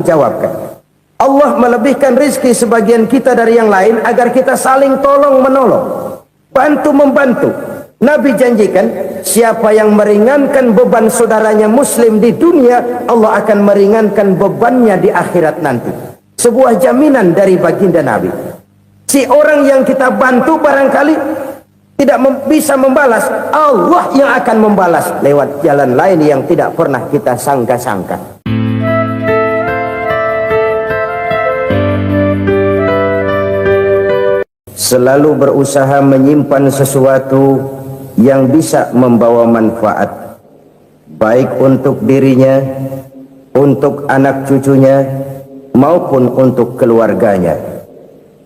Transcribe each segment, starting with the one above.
jawabkan. Allah melebihkan rizki sebagian kita dari yang lain agar kita saling tolong menolong, bantu membantu. Nabi janjikan, siapa yang meringankan beban saudaranya muslim di dunia, Allah akan meringankan bebannya di akhirat nanti. Sebuah jaminan dari baginda Nabi. Si orang yang kita bantu barangkali tidak bisa membalas, Allah yang akan membalas lewat jalan lain yang tidak pernah kita sangka-sangka. Selalu berusaha menyimpan sesuatu yang bisa membawa manfaat, baik untuk dirinya, untuk anak cucunya, maupun untuk keluarganya,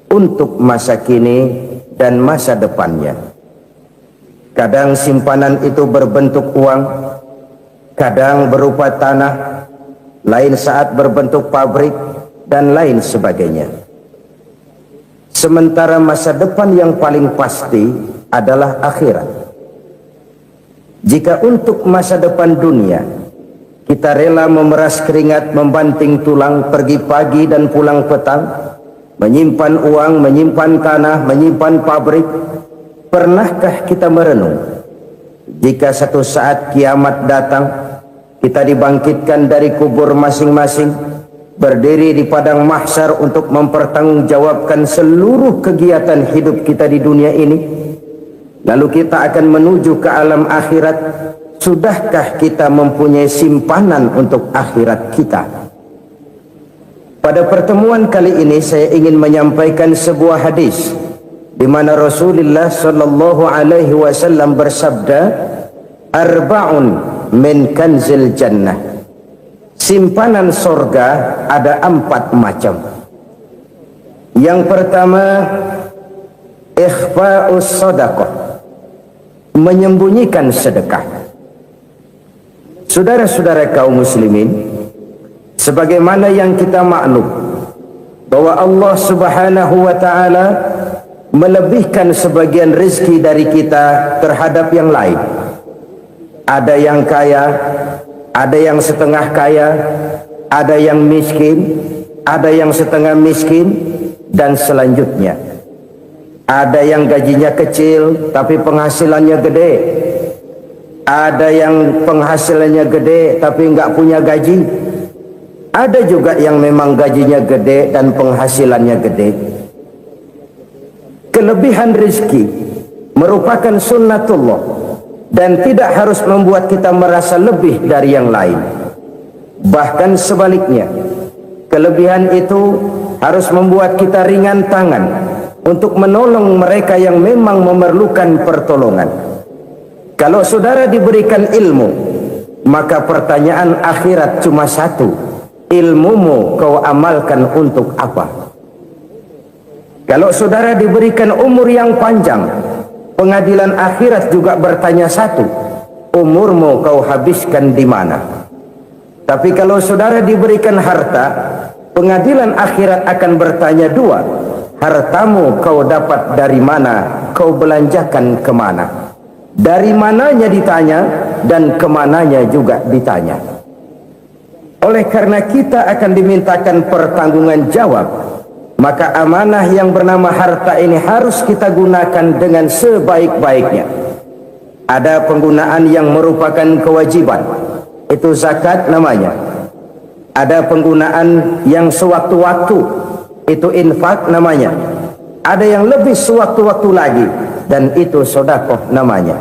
untuk masa kini dan masa depannya. Kadang simpanan itu berbentuk uang, kadang berupa tanah, lain saat berbentuk pabrik, dan lain sebagainya. Sementara masa depan yang paling pasti adalah akhirat. Jika untuk masa depan dunia kita rela memeras keringat, membanting tulang, pergi pagi dan pulang petang, menyimpan uang, menyimpan tanah, menyimpan pabrik, pernahkah kita merenung jika satu saat kiamat datang, kita dibangkitkan dari kubur masing-masing, berdiri di padang mahsyar untuk mempertanggungjawabkan seluruh kegiatan hidup kita di dunia ini, lalu kita akan menuju ke alam akhirat. Sudahkah kita mempunyai simpanan untuk akhirat kita? Pada pertemuan kali ini saya ingin menyampaikan sebuah hadis di mana Rasulullah sallallahu alaihi wasallam bersabda, arba'un min kanzil jannah. Simpanan sorga ada 4 macam. Yang pertama, ikhfa'us sadaqah, menyembunyikan sedekah. Saudara-saudara kaum muslimin, sebagaimana yang kita maklum bahwa Allah subhanahu wa ta'ala melebihkan sebagian rezeki dari kita terhadap yang lain. Ada yang kaya, ada yang setengah kaya, ada yang miskin, ada yang setengah miskin, dan selanjutnya. Ada yang gajinya kecil tapi penghasilannya gede. Ada yang penghasilannya gede tapi nggak punya gaji. Ada juga yang memang gajinya gede dan penghasilannya gede. Kelebihan rezeki merupakan sunnatullah dan tidak harus membuat kita merasa lebih dari yang lain. Bahkan sebaliknya, kelebihan itu harus membuat kita ringan tangan untuk menolong mereka yang memang memerlukan pertolongan. Kalau saudara diberikan ilmu, maka pertanyaan akhirat cuma satu, ilmumu kau amalkan untuk apa? Kalau saudara diberikan umur yang panjang, pengadilan akhirat juga bertanya satu, umurmu kau habiskan di mana? Tapi kalau saudara diberikan harta, pengadilan akhirat akan bertanya dua, hartamu kau dapat dari mana, kau belanjakan kemana? Dari mananya ditanya dan kemananya juga ditanya. Oleh karena kita akan dimintakan pertanggungan jawab, maka amanah yang bernama harta ini harus kita gunakan dengan sebaik-baiknya. Ada penggunaan yang merupakan kewajiban, itu zakat namanya. Ada penggunaan yang sewaktu-waktu, itu infak namanya. Ada yang lebih sewaktu-waktu lagi, dan itu sedekah namanya.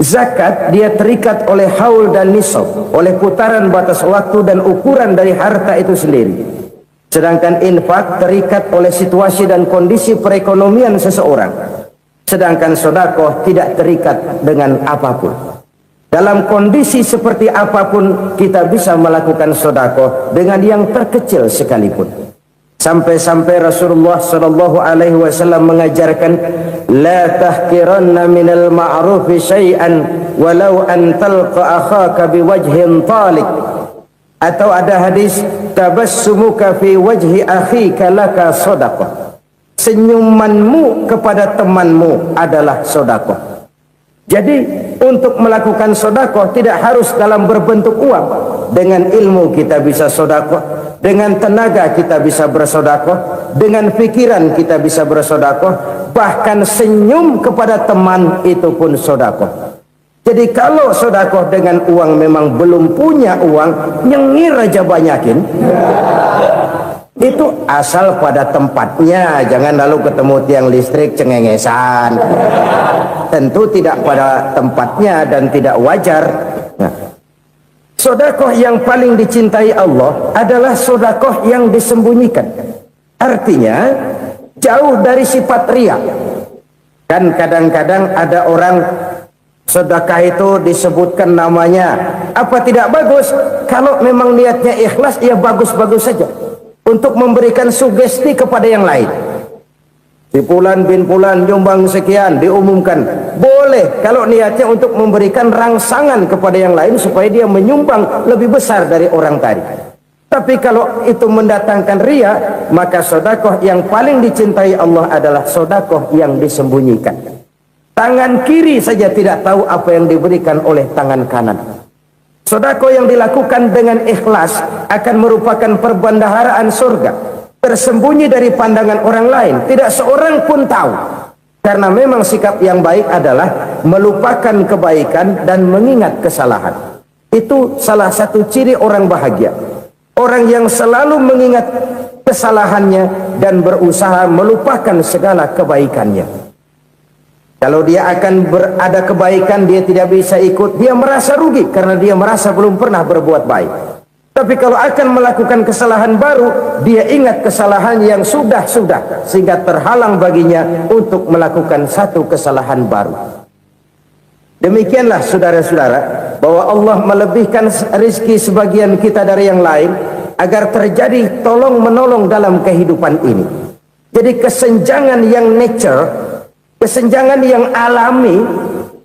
Zakat dia terikat oleh haul dan nisab, oleh putaran batas waktu dan ukuran dari harta itu sendiri. Sedangkan infak terikat oleh situasi dan kondisi perekonomian seseorang. Sedangkan sedekah tidak terikat dengan apapun. Dalam kondisi seperti apapun kita bisa melakukan sedekah dengan yang terkecil sekalipun. Sampai-sampai Rasulullah sallallahu alaihi wasallam mengajarkan, la tahqiranna minal ma'rufi syai'an walau an talqa akhaka biwajhin talik. Atau ada hadis, tabassumuka fi wajhi akhika laka shadaqah. Senyumanmu kepada temanmu adalah sedekah. Jadi untuk melakukan sedekah tidak harus dalam berbentuk uang. Dengan ilmu kita bisa sedekah, Dengan tenaga kita bisa bersedekah, dengan pikiran kita bisa bersedekah, bahkan senyum kepada teman itu pun sedekah. Jadi kalau sedekah dengan uang memang belum punya uang, nyengir aja banyakin. Itu asal pada tempatnya, jangan lalu ketemu tiang listrik cengengesan. Tentu tidak pada tempatnya dan tidak wajar. Nah, sedekah yang paling dicintai Allah adalah sedekah yang disembunyikan. Artinya jauh dari sifat riya. Kan kadang-kadang ada orang sedekah itu disebutkan namanya, apa tidak bagus? Kalau memang niatnya ikhlas, ya bagus-bagus saja. Untuk memberikan sugesti kepada yang lain. Si Fulan bin Fulan nyumbang sekian, diumumkan. Boleh kalau niatnya untuk memberikan rangsangan kepada yang lain supaya dia menyumbang lebih besar dari orang tadi. Tapi kalau itu mendatangkan riya, maka sedekah yang paling dicintai Allah adalah sedekah yang disembunyikan. Tangan kiri saja tidak tahu apa yang diberikan oleh tangan kanan. Sedekah yang dilakukan dengan ikhlas akan merupakan perbendaharaan surga, tersembunyi dari pandangan orang lain, tidak seorang pun tahu. Karena memang sikap yang baik adalah melupakan kebaikan dan mengingat kesalahan. Itu salah satu ciri orang bahagia. Orang yang selalu mengingat kesalahannya dan berusaha melupakan segala kebaikannya. Kalau dia akan berada kebaikan, dia tidak bisa ikut, dia merasa rugi karena dia merasa belum pernah berbuat baik. Tapi kalau akan melakukan kesalahan baru, dia ingat kesalahan yang sudah-sudah, sehingga terhalang baginya untuk melakukan satu kesalahan baru. Demikianlah saudara-saudara, bahwa Allah melebihkan rizki sebagian kita dari yang lain, agar terjadi tolong-menolong dalam kehidupan ini. Jadi kesenjangan yang nature, kesenjangan yang alami,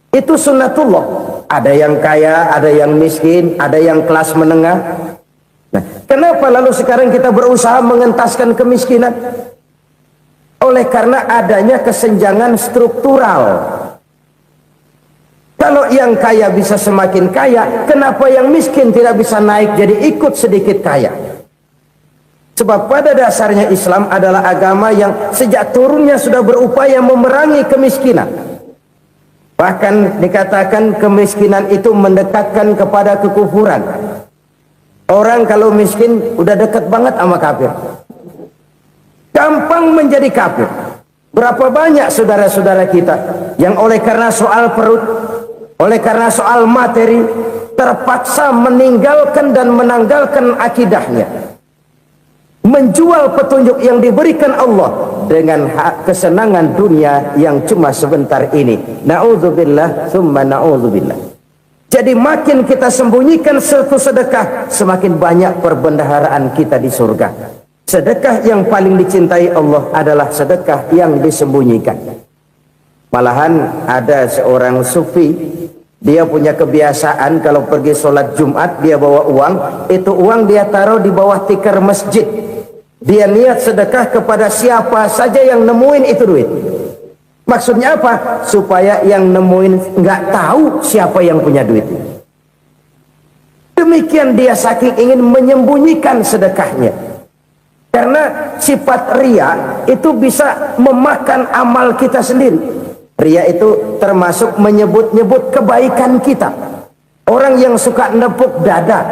itu sunnatullah. Ada yang kaya, ada yang miskin, ada yang kelas menengah. Nah, kenapa lalu sekarang kita berusaha mengentaskan kemiskinan? Oleh karena adanya kesenjangan struktural. Kalau yang kaya bisa semakin kaya, kenapa yang miskin tidak bisa naik jadi ikut sedikit kaya? Sebab pada dasarnya Islam adalah agama yang sejak turunnya sudah berupaya memerangi kemiskinan. Bahkan dikatakan kemiskinan itu mendekatkan kepada kekufuran. Orang kalau miskin udah dekat banget sama kafir. Gampang menjadi kafir. Berapa banyak saudara-saudara kita yang oleh karena soal perut, oleh karena soal materi, terpaksa meninggalkan dan menanggalkan akidahnya, menjual petunjuk yang diberikan Allah dengan kesenangan dunia yang cuma sebentar ini. Na'udzubillah summa na'udzubillah. Jadi makin kita sembunyikan satu sedekah, semakin banyak perbendaharaan kita di surga. Sedekah yang paling dicintai Allah adalah sedekah yang disembunyikan. Malahan ada seorang sufi, dia punya kebiasaan kalau pergi sholat Jumat dia bawa uang, itu uang dia taruh di bawah tikar masjid. Dia niat sedekah kepada siapa saja yang nemuin itu duit. Maksudnya apa? Supaya yang nemuin nggak tahu siapa yang punya duit. Demikian dia saking ingin menyembunyikan sedekahnya. Karena sifat riya itu bisa memakan amal kita sendiri. Riya itu termasuk menyebut-nyebut kebaikan kita. Orang yang suka nepuk dada,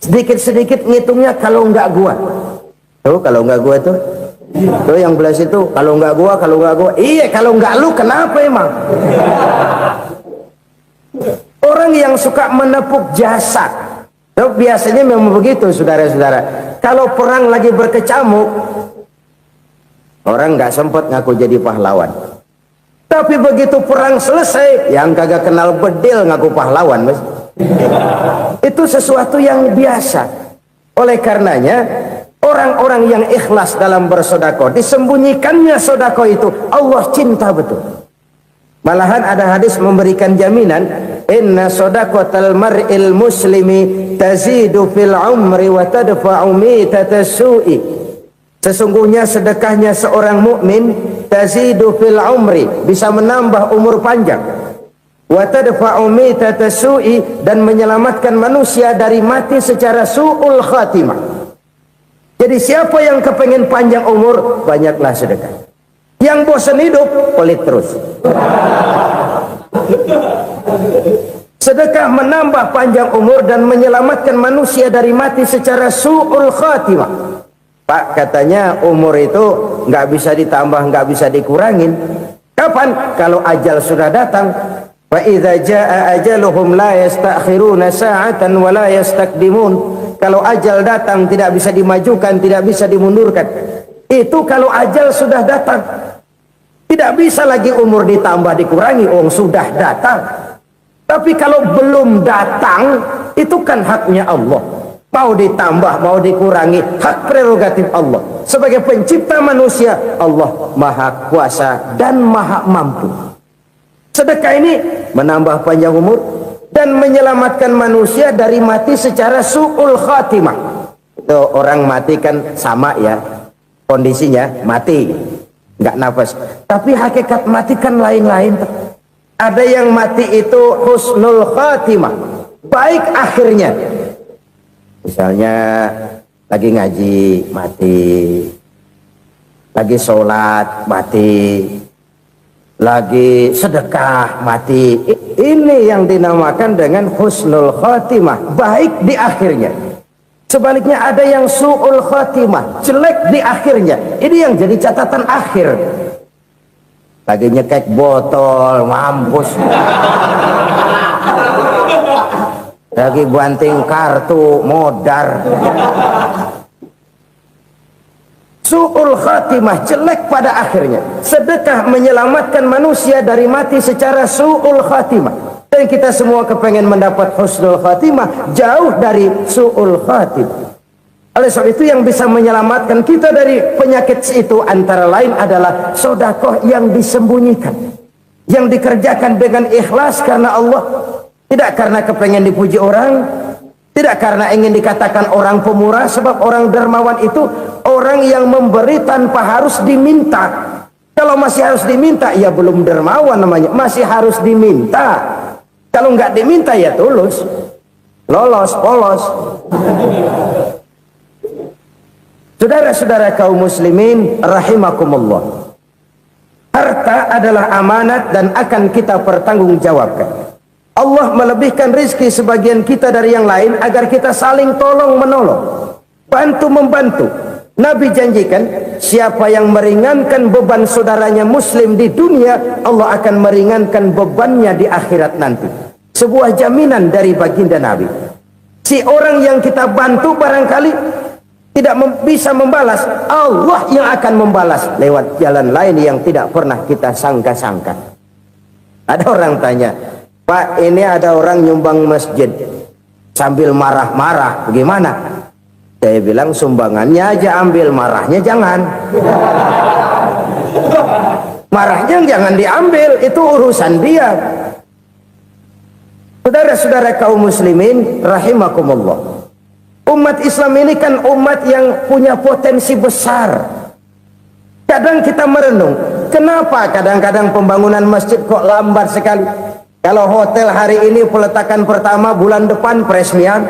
sedikit-sedikit ngitungnya kalau nggak gua. Tuh kalau nggak gua tuh yang belas itu kalau nggak gua, iya kalau nggak lu kenapa emang? Orang yang suka menepuk jasad, tuh biasanya memang begitu saudara-saudara. Kalau perang lagi berkecamuk, orang nggak sempat ngaku jadi pahlawan. Tapi begitu perang selesai, yang kagak kenal bedil ngaku pahlawan, mas. Itu sesuatu yang biasa. Oleh karenanya orang-orang yang ikhlas dalam bersedekah, disembunyikannya sedekah itu Allah cinta betul. Malahan ada hadis memberikan jaminan, inna sadaqatal mar'il muslimi tazidu fil umri wa tadfa'u mitatas su'i. Sesungguhnya sedekahnya seorang mukmin tazidu fil umri, bisa menambah umur panjang, wa tadfa'u mitatas su'i, dan menyelamatkan manusia dari mati secara su'ul khatimah. Jadi siapa yang kepengen panjang umur, banyaklah sedekah. Yang bosan hidup, pelit terus. Sedekah menambah panjang umur dan menyelamatkan manusia dari mati secara su'ul khatimah. Pak, katanya umur itu nggak bisa ditambah, nggak bisa dikurangin. Kapan? Kalau ajal sudah datang. Wa idza jaa ajaluhum la yastakhiruna sa'atan wa la yastaqdimun. Kalau ajal datang tidak bisa dimajukan, tidak bisa dimundurkan. Itu kalau ajal sudah datang. Tidak bisa lagi umur ditambah dikurangi, sudah datang. Tapi kalau belum datang, itu kan haknya Allah. Mau ditambah, mau dikurangi, hak prerogatif Allah. Sebagai pencipta manusia, Allah maha kuasa dan maha mampu. Sedekah ini menambah panjang umur dan menyelamatkan manusia dari mati secara su'ul khatimah. Itu orang mati kan sama ya, kondisinya mati, nggak nafas. Tapi hakikat mati kan lain-lain. Ada yang mati itu husnul khatimah, baik akhirnya. Misalnya lagi ngaji mati, lagi sholat mati, lagi sedekah mati. Ini yang dinamakan dengan husnul khatimah, baik di akhirnya. Sebaliknya ada yang su'ul khatimah, jelek di akhirnya. Ini yang jadi catatan akhir. Lagi nyekek botol, mampus. Lagi banting kartu, modar. Su'ul khatimah, jelek pada akhirnya. Sedekah menyelamatkan manusia dari mati secara su'ul khatimah. Dan kita semua kepengen mendapat husnul khatimah, jauh dari su'ul khatimah. Oleh sebab itu yang bisa menyelamatkan kita dari penyakit itu antara lain adalah sedekah yang disembunyikan, yang dikerjakan dengan ikhlas karena Allah. Tidak karena kepengen dipuji orang, tidak karena ingin dikatakan orang pemurah, sebab orang dermawan itu orang yang memberi tanpa harus diminta. Kalau masih harus diminta, ya belum dermawan namanya, masih harus diminta. Kalau nggak diminta ya tulus, lolos, polos. Saudara-saudara kaum muslimin rahimakumullah, harta adalah amanat dan akan kita pertanggungjawabkan. Allah melebihkan rizki sebagian kita dari yang lain agar kita saling tolong menolong, bantu membantu. Nabi janjikan, siapa yang meringankan beban saudaranya muslim di dunia, Allah akan meringankan bebannya di akhirat nanti. Sebuah jaminan dari baginda Nabi. Si orang yang kita bantu barangkali tidak bisa membalas, Allah yang akan membalas lewat jalan lain yang tidak pernah kita sangka-sangka. Ada orang tanya, Pak, ini ada orang nyumbang masjid sambil marah-marah, bagaimana? Saya bilang sumbangannya aja ambil, marahnya jangan. Marahnya jangan diambil, itu urusan dia. Saudara-saudara kaum muslimin rahimakumullah, umat Islam ini kan umat yang punya potensi besar. Kadang kita merenung, kenapa kadang-kadang pembangunan masjid kok lambat sekali? Kalau hotel hari ini peletakan pertama, bulan depan peresmian.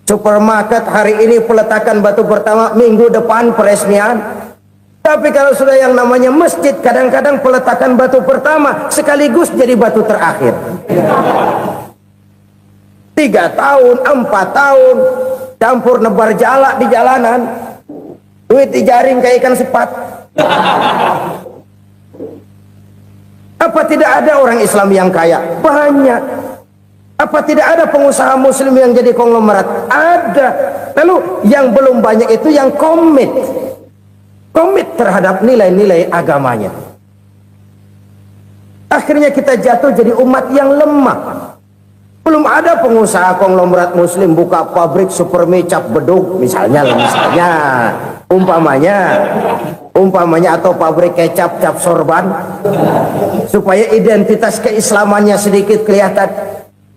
Supermarket hari ini peletakan batu pertama, minggu depan peresmian. Tapi kalau sudah yang namanya masjid, kadang-kadang peletakan batu pertama sekaligus jadi batu terakhir. 3 tahun, 4 tahun, campur nebar jalak di jalanan, duit dijaring kayak ikan sepat. Apa tidak ada orang Islam yang kaya? Banyak. Apa tidak ada pengusaha muslim yang jadi konglomerat? Ada. Lalu yang belum banyak itu yang komit terhadap nilai-nilai agamanya. Akhirnya kita jatuh jadi umat yang lemah. Belum ada pengusaha konglomerat muslim buka pabrik super mie cap bedug misalnya umpamanya atau pabrik kecap cap sorban supaya identitas keislamannya sedikit kelihatan.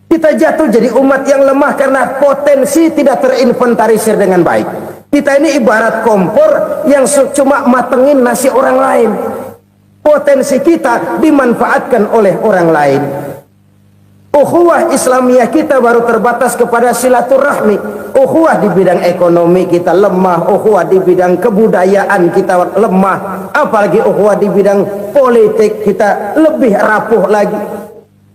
Kita jatuh jadi umat yang lemah karena potensi tidak terinventarisir dengan baik. Kita ini ibarat kompor yang cuma matengin nasi orang lain. Potensi kita dimanfaatkan oleh orang lain. Ukhuwah Islamiyah kita baru terbatas kepada silaturahmi. Ukhuwah di bidang ekonomi kita lemah, ukhuwah di bidang kebudayaan kita lemah, apalagi ukhuwah di bidang politik kita lebih rapuh lagi.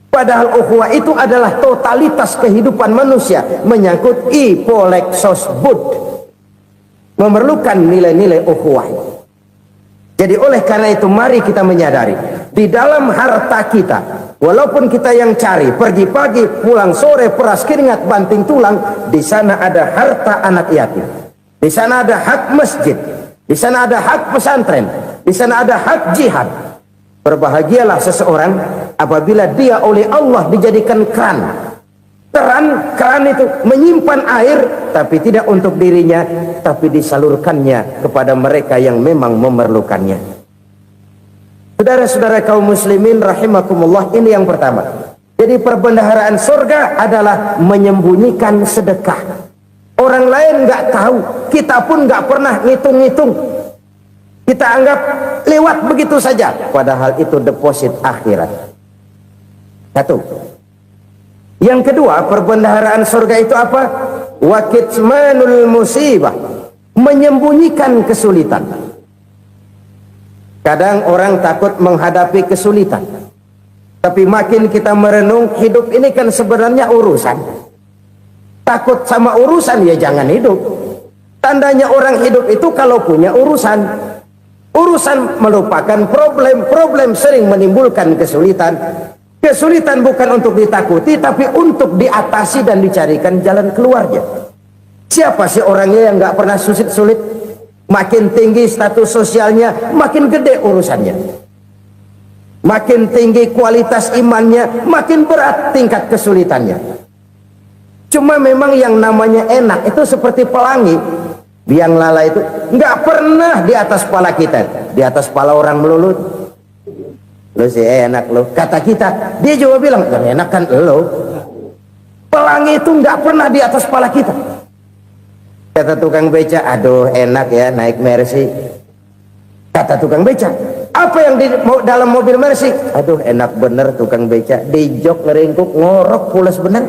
Padahal ukhuwah itu adalah totalitas kehidupan manusia, menyangkut ipolek sosbud, memerlukan nilai-nilai ukhuwah. Jadi oleh karena itu mari kita menyadari di dalam harta kita, walaupun kita yang cari pergi pagi pulang sore peras keringat banting tulang, di sana ada harta anak yatim, di sana ada hak masjid, di sana ada hak pesantren, di sana ada hak jihad. Berbahagialah seseorang apabila dia oleh Allah dijadikan keran. Keran itu menyimpan air, tapi tidak untuk dirinya, tapi disalurkannya kepada mereka yang memang memerlukannya. Saudara-saudara kaum muslimin rahimakumullah, ini yang pertama. Jadi perbendaharaan surga adalah menyembunyikan sedekah. Orang lain nggak tahu, kita pun nggak pernah ngitung-ngitung. Kita anggap lewat begitu saja, padahal itu deposit akhirat. Satu. Yang kedua, perbendaharaan surga itu apa? Wa kitmanul musibah, menyembunyikan kesulitan. Kadang orang takut menghadapi kesulitan, tapi makin kita merenung, hidup ini kan sebenarnya urusan. Takut sama urusan ya jangan hidup. Tandanya orang hidup itu kalau punya urusan. Urusan merupakan problem sering menimbulkan kesulitan. Kesulitan bukan untuk ditakuti, tapi untuk diatasi dan dicarikan jalan keluarnya. Siapa sih orangnya yang nggak pernah sulit-sulit? Makin tinggi status sosialnya, makin gede urusannya. Makin tinggi kualitas imannya, makin berat tingkat kesulitannya. Cuma memang yang namanya enak itu seperti pelangi. Biang lala itu nggak pernah di atas kepala kita, di atas kepala orang melulu. Lo sih enak lo, kata kita. Dia juga bilang yang enak kan lo. Pelangi itu nggak pernah di atas kepala kita. Kata tukang beca, aduh enak ya naik Mercy. Kata tukang beca, apa yang di dalam mobil Mercy? Aduh enak bener tukang beca, di jok ngeringkuk ngorok pules bener.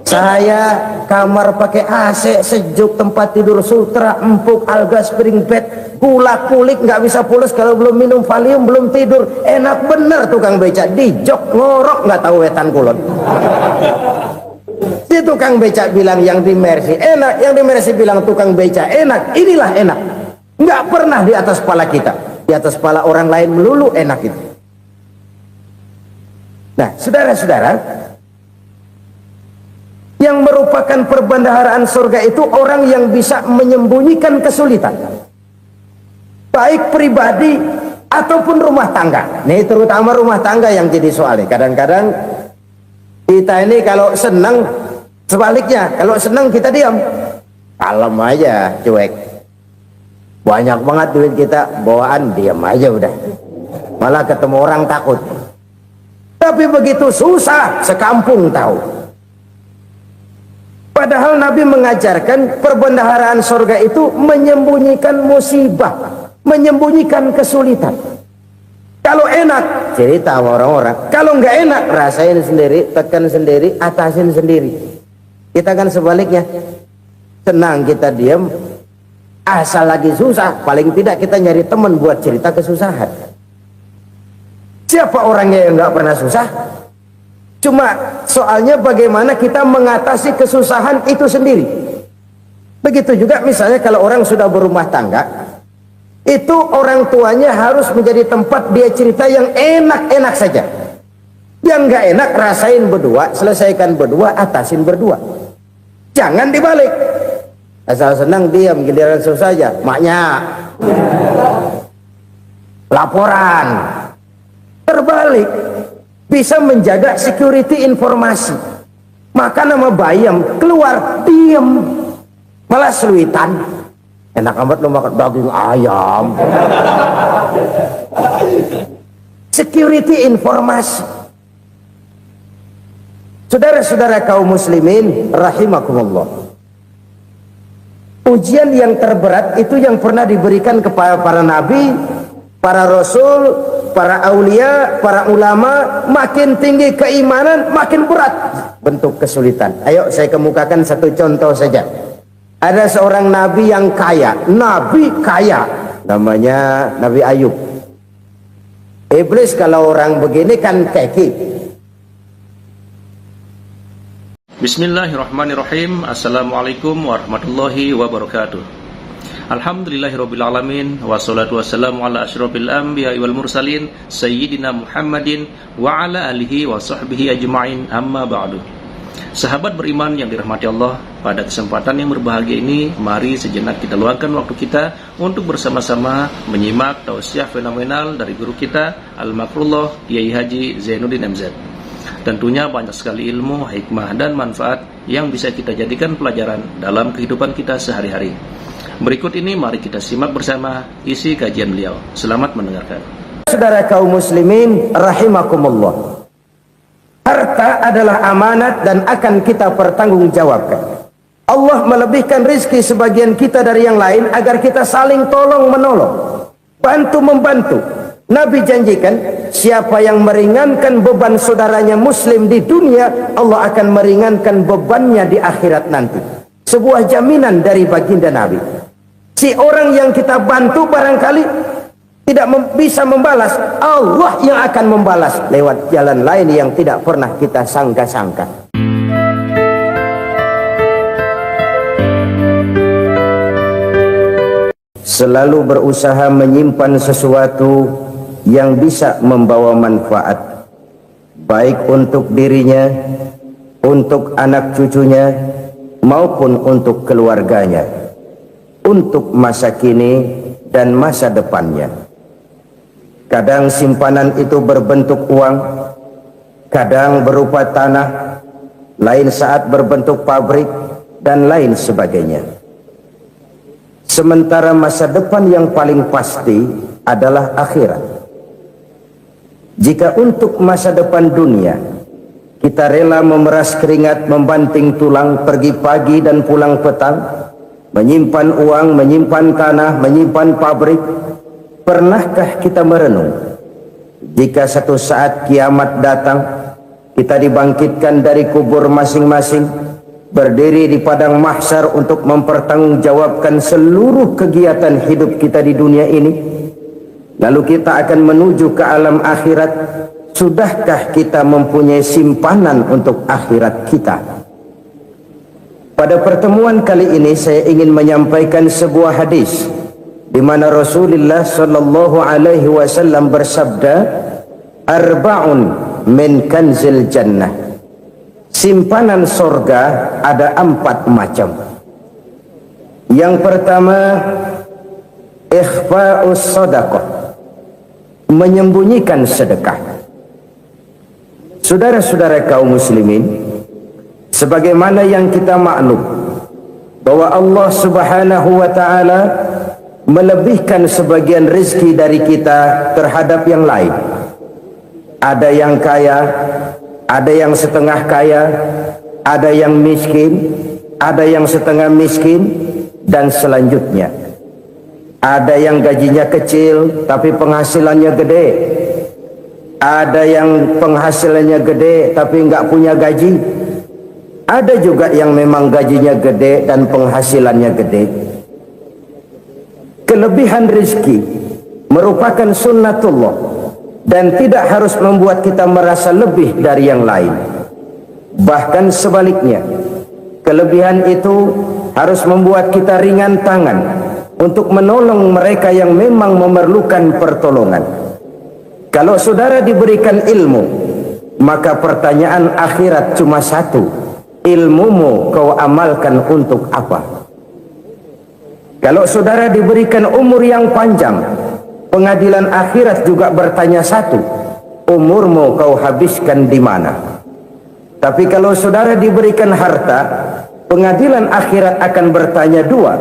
Saya kamar pakai AC sejuk, tempat tidur sutra empuk, alga spring bed, gula kulik nggak bisa pules kalau belum minum Valium, belum tidur. Enak bener tukang beca, di jok ngorok nggak tahu wetan kulon. Si tukang beca bilang yang di Mercy enak, yang di Mercy bilang tukang beca enak. Inilah enak, nggak pernah di atas kepala kita, di atas kepala orang lain melulu enak itu. Nah saudara-saudara, yang merupakan perbendaharaan surga itu orang yang bisa menyembunyikan kesulitan, baik pribadi ataupun rumah tangga. Nih terutama rumah tangga yang jadi soalnya. Kadang-kadang kita ini kalau senang, sebaliknya kalau senang kita diam, kalem aja, cuek. Banyak banget duit kita bawaan, diam aja udah. Malah ketemu orang takut. Tapi begitu susah, sekampung tahu. Padahal Nabi mengajarkan perbendaharaan surga itu menyembunyikan musibah, menyembunyikan kesulitan. Kalau enak, cerita sama orang-orang. Kalau nggak enak, rasain sendiri, tekan sendiri, atasin sendiri. Kita kan sebaliknya, senang kita diam, asal lagi susah, paling tidak kita nyari teman buat cerita kesusahan. Siapa orangnya yang nggak pernah susah? Cuma soalnya bagaimana kita mengatasi kesusahan itu sendiri. Begitu juga misalnya kalau orang sudah berumah tangga, itu orang tuanya harus menjadi tempat dia cerita yang enak-enak saja. Yang nggak enak rasain berdua, selesaikan berdua, atasin berdua. Jangan dibalik. Asal senang diam, giliran susah saja. Maknya laporan. Terbalik. Bisa menjaga security informasi. Maka nama bayam keluar diem, malah seluitan. Enak amat lo makan daging ayam. Security informasi. Saudara-saudara kaum muslimin rahimakumullah, ujian yang terberat itu yang pernah diberikan kepada para nabi para rasul, para aulia, para ulama, makin tinggi keimanan, makin berat bentuk kesulitan. Ayo saya kemukakan satu contoh saja. Ada seorang nabi yang kaya, namanya Nabi Ayub. Iblis kalau orang begini kan keki. Bismillahirrahmanirrahim. Assalamualaikum warahmatullahi wabarakatuh. Alhamdulillahirrabbilalamin. Wassalatu wassalamu ala asyrafil anbiya'i wal mursalin Sayyidina Muhammadin wa ala alihi wa sahbihi ajma'in, amma ba'du. Sahabat beriman yang dirahmati Allah, pada kesempatan yang berbahagia ini, mari sejenak kita luangkan waktu kita untuk bersama-sama menyimak tausiah fenomenal dari guru kita Al-Makrullah Kiai Haji Zainuddin MZ. Tentunya banyak sekali ilmu, hikmah, dan manfaat yang bisa kita jadikan pelajaran dalam kehidupan kita sehari-hari. Berikut ini mari kita simak bersama isi kajian beliau. Selamat mendengarkan. Saudara kaum muslimin rahimakumullah, harta adalah amanat dan akan kita pertanggungjawabkan. Allah melebihkan rizki sebagian kita dari yang lain agar kita saling tolong menolong, bantu membantu. Nabi janjikan, siapa yang meringankan beban saudaranya muslim di dunia, Allah akan meringankan bebannya di akhirat nanti. Sebuah jaminan dari baginda Nabi. Si orang yang kita bantu barangkali tidak bisa membalas, Allah yang akan membalas lewat jalan lain yang tidak pernah kita sangka-sangka. Selalu berusaha menyimpan sesuatu yang bisa membawa manfaat, baik untuk dirinya, untuk anak cucunya, maupun untuk keluarganya, untuk masa kini dan masa depannya. Kadang simpanan itu berbentuk uang, kadang berupa tanah, lain saat berbentuk pabrik, dan lain sebagainya. Sementara masa depan yang paling pasti adalah akhirat. Jika untuk masa depan dunia kita rela memeras keringat, membanting tulang, pergi pagi dan pulang petang, menyimpan uang, menyimpan tanah, menyimpan pabrik, pernahkah kita merenung jika satu saat kiamat datang, kita dibangkitkan dari kubur masing-masing, berdiri di padang mahsyar untuk mempertanggungjawabkan seluruh kegiatan hidup kita di dunia ini, lalu kita akan menuju ke alam akhirat. Sudahkah kita mempunyai simpanan untuk akhirat kita? Pada pertemuan kali ini saya ingin menyampaikan sebuah hadis di mana Rasulullah sallallahu alaihi wasallam bersabda, "Arba'un min kanzil jannah." Simpanan sorga ada 4 macam. Yang pertama, ikhfa'us sadaqah, menyembunyikan sedekah. Saudara-saudara kaum muslimin, sebagaimana yang kita maklum bahwa Allah Subhanahu wa taala melebihkan sebagian rezeki dari kita terhadap yang lain. Ada yang kaya, ada yang setengah kaya, ada yang miskin, ada yang setengah miskin, dan selanjutnya. Ada yang gajinya kecil tapi penghasilannya gede. Ada yang penghasilannya gede tapi enggak punya gaji. Ada juga yang memang gajinya gede dan penghasilannya gede. Kelebihan rezeki merupakan sunnatullah dan tidak harus membuat kita merasa lebih dari yang lain. Bahkan sebaliknya, kelebihan itu harus membuat kita ringan tangan untuk menolong mereka yang memang memerlukan pertolongan. Kalau saudara diberikan ilmu, maka pertanyaan akhirat cuma satu: ilmumu kau amalkan untuk apa? Kalau saudara diberikan umur yang panjang, pengadilan akhirat juga bertanya satu: umurmu kau habiskan di mana? Tapi kalau saudara diberikan harta, pengadilan akhirat akan bertanya dua: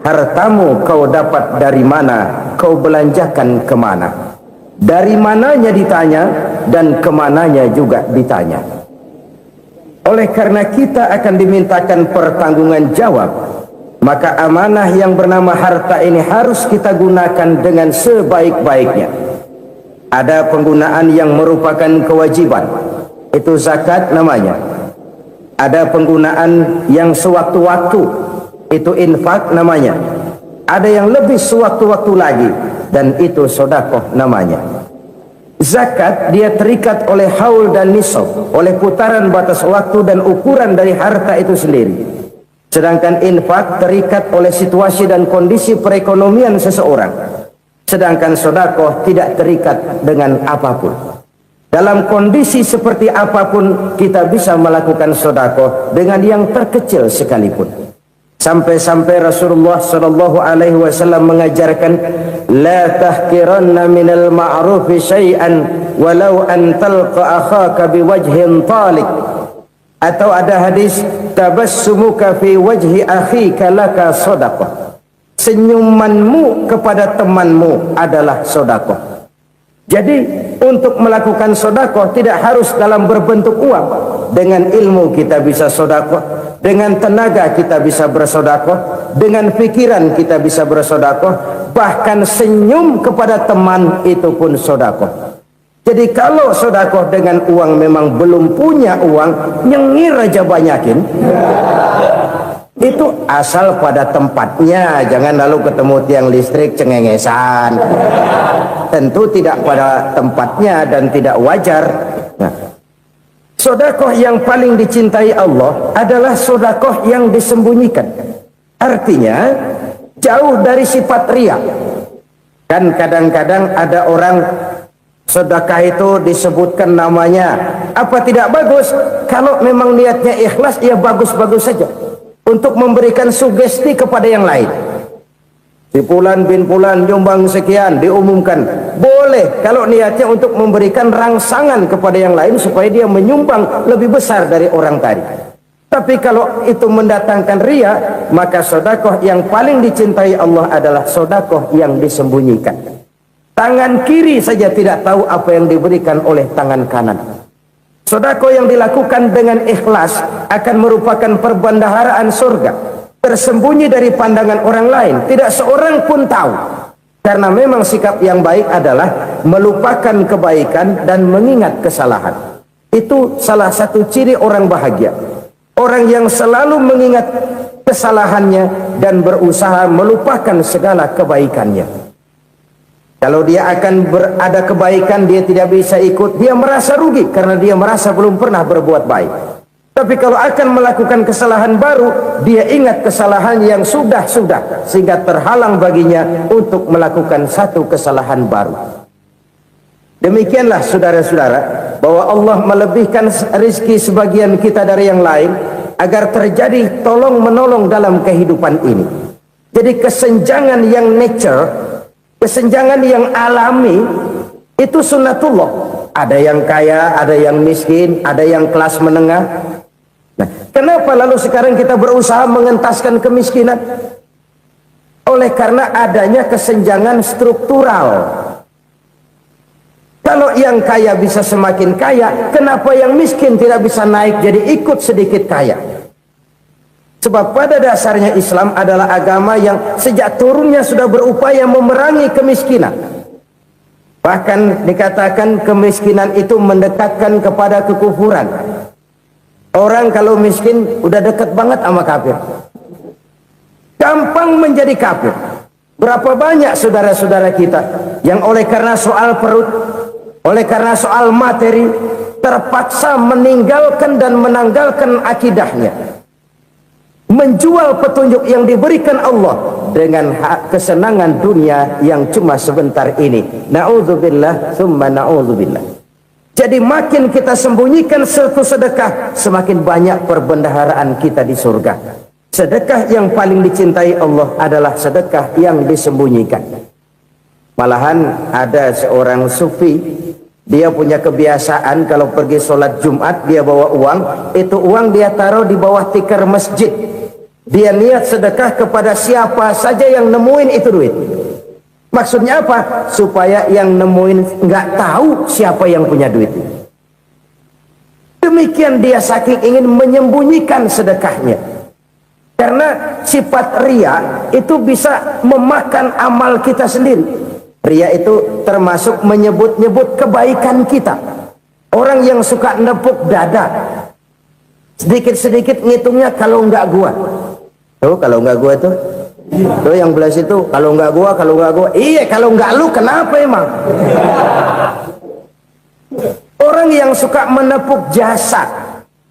hartamu kau dapat dari mana, kau belanjakan kemana? Dari mananya ditanya dan kemananya juga ditanya. Oleh karena kita akan dimintakan pertanggungan jawab, maka amanah yang bernama harta ini harus kita gunakan dengan sebaik-baiknya. Ada penggunaan yang merupakan kewajiban, itu zakat namanya. Ada penggunaan yang sewaktu-waktu, itu infak namanya. Ada yang lebih sewaktu-waktu lagi, dan itu sedekah namanya. Zakat dia terikat oleh haul dan nisab, oleh putaran batas waktu dan ukuran dari harta itu sendiri. Sedangkan infak terikat oleh situasi dan kondisi perekonomian seseorang. Sedangkan sedekah tidak terikat dengan apapun. Dalam kondisi seperti apapun kita bisa melakukan sedekah dengan yang terkecil sekalipun. Sampai-sampai Rasulullah sallallahu alaihi wasallam mengajarkan, la tahqiranna minal ma'rufi syai'an walau an talqa akhaka biwajhin talik. Atau ada hadis, tabassumuka fi wajhi akhika laka sedekah. Senyumanmu kepada temanmu adalah sedekah. Jadi untuk melakukan sedekah tidak harus dalam berbentuk uang. Dengan ilmu kita bisa sedekah, dengan tenaga kita bisa bersedekah, dengan pikiran kita bisa bersedekah, bahkan senyum kepada teman itu pun sedekah. Jadi kalau sedekah dengan uang memang belum punya uang, nyengir aja banyakin. Itu asal pada tempatnya, jangan lalu ketemu tiang listrik cengengesan. Tentu tidak pada tempatnya dan tidak wajar. Nah, sedekah yang paling dicintai Allah adalah sedekah yang disembunyikan. Artinya jauh dari sifat riya. Kan kadang-kadang ada orang sedekah itu disebutkan namanya, apa tidak bagus? Kalau memang niatnya ikhlas, ya bagus-bagus saja. Untuk memberikan sugesti kepada yang lain. Si Fulan bin Fulan nyumbang sekian, diumumkan. Boleh kalau niatnya untuk memberikan rangsangan kepada yang lain supaya dia menyumbang lebih besar dari orang tadi. Tapi kalau itu mendatangkan riya, maka sedekah yang paling dicintai Allah adalah sedekah yang disembunyikan. Tangan kiri saja tidak tahu apa yang diberikan oleh tangan kanan. Sedekah yang dilakukan dengan ikhlas akan merupakan perbendaharaan surga, tersembunyi dari pandangan orang lain, tidak seorang pun tahu. Karena memang sikap yang baik adalah melupakan kebaikan dan mengingat kesalahan. Itu salah satu ciri orang bahagia. Orang yang selalu mengingat kesalahannya dan berusaha melupakan segala kebaikannya. Kalau dia akan berada kebaikan, dia tidak bisa ikut, dia merasa rugi karena dia merasa belum pernah berbuat baik. Tapi kalau akan melakukan kesalahan baru, dia ingat kesalahan yang sudah-sudah, sehingga terhalang baginya untuk melakukan satu kesalahan baru. Demikianlah saudara-saudara, bahwa Allah melebihkan rezeki sebagian kita dari yang lain, agar terjadi tolong-menolong dalam kehidupan ini. Jadi kesenjangan yang nature, kesenjangan yang alami itu sunnatullah. Ada yang kaya, ada yang miskin, ada yang kelas menengah. Nah, kenapa lalu sekarang kita berusaha mengentaskan kemiskinan? Oleh karena adanya kesenjangan struktural. Kalau yang kaya bisa semakin kaya, kenapa yang miskin tidak bisa naik jadi ikut sedikit kaya? Sebab pada dasarnya Islam adalah agama yang sejak turunnya sudah berupaya memerangi kemiskinan. Bahkan dikatakan kemiskinan itu mendekatkan kepada kekufuran. Orang kalau miskin udah dekat banget sama kafir. Gampang menjadi kafir. Berapa banyak saudara-saudara kita yang oleh karena soal perut, oleh karena soal materi, terpaksa meninggalkan dan menanggalkan akidahnya. Menjual petunjuk yang diberikan Allah dengan kesenangan dunia yang cuma sebentar ini. Na'udzubillah, summa na'udzubillah. Jadi makin kita sembunyikan satu sedekah, semakin banyak perbendaharaan kita di surga. Sedekah yang paling dicintai Allah adalah sedekah yang disembunyikan. Malahan ada seorang sufi, dia punya kebiasaan kalau pergi sholat Jumat dia bawa uang, itu uang dia taruh di bawah tikar masjid. Dia niat sedekah kepada siapa saja yang nemuin itu duit. Maksudnya apa? Supaya yang nemuin nggak tahu siapa yang punya duit. Demikian dia saking ingin menyembunyikan sedekahnya. Karena sifat ria itu bisa memakan amal kita sendiri. Ria itu termasuk menyebut-nyebut kebaikan kita. Orang yang suka nepuk dada, sedikit-sedikit ngitungnya kalau enggak gua. Tuh kalau enggak gua tuh. Tuh yang belas itu kalau enggak gua, kalau enggak gua. Iya, kalau enggak lu kenapa emang? Orang yang suka menepuk jasad.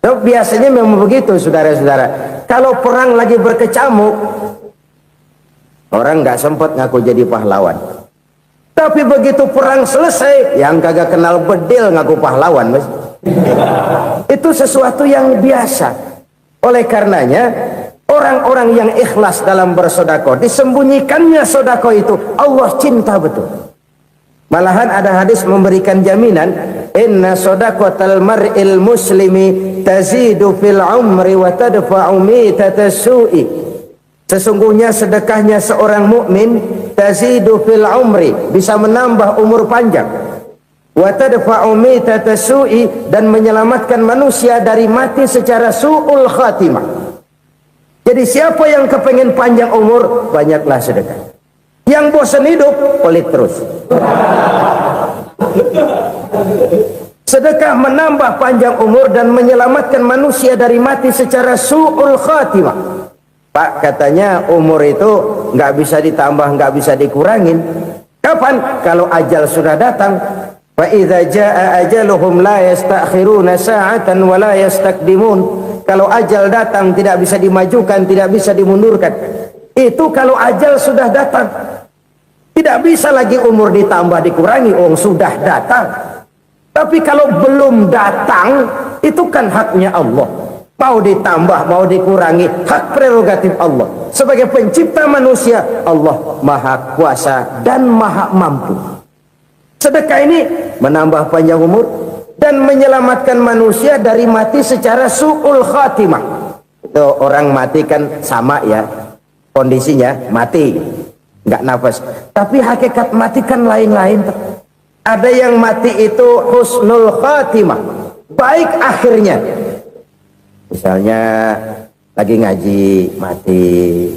Tuh, biasanya memang begitu, saudara-saudara. Kalau perang lagi berkecamuk, orang nggak sempat ngaku jadi pahlawan. Tapi begitu perang selesai, yang kagak kenal bedil ngaku pahlawan, mas. Itu sesuatu yang biasa. Oleh karenanya, orang-orang yang ikhlas dalam bersedekah, disembunyikannya sedekah itu Allah cinta betul. Malahan ada hadis memberikan jaminan, inna shadaqatal mar'il muslimi tazidu fil umri wa tadfa'u mitatas su'i. Sesungguhnya sedekahnya seorang mukmin tazidu fil umri, bisa menambah umur panjang, wa tadfa'u mitatas su'i, dan menyelamatkan manusia dari mati secara su'ul khatimah. Jadi siapa yang kepengen panjang umur, banyaklah sedekah. Yang bosan hidup, pelit terus. Sedekah menambah panjang umur dan menyelamatkan manusia dari mati secara su'ul khatimah. Pak, katanya umur itu nggak bisa ditambah, nggak bisa dikurangin. Kapan? Kalau ajal sudah datang. Fa idza jaa ajaluhum la yastakhiruna sa'atan wa la yastaqdimun. Kalau ajal datang tidak bisa dimajukan, tidak bisa dimundurkan. Itu kalau ajal sudah datang. Tidak bisa lagi umur ditambah dikurangi, sudah datang. Tapi kalau belum datang, itu kan haknya Allah. Mau ditambah, mau dikurangi, hak prerogatif Allah. Sebagai pencipta manusia, Allah maha kuasa dan maha mampu. Sedekah ini menambah panjang umur dan menyelamatkan manusia dari mati secara su'ul khatimah. Itu orang mati kan sama ya, kondisinya mati, nggak nafas. Tapi hakikat mati kan lain-lain. Ada yang mati itu husnul khatimah, baik akhirnya. Misalnya lagi ngaji mati,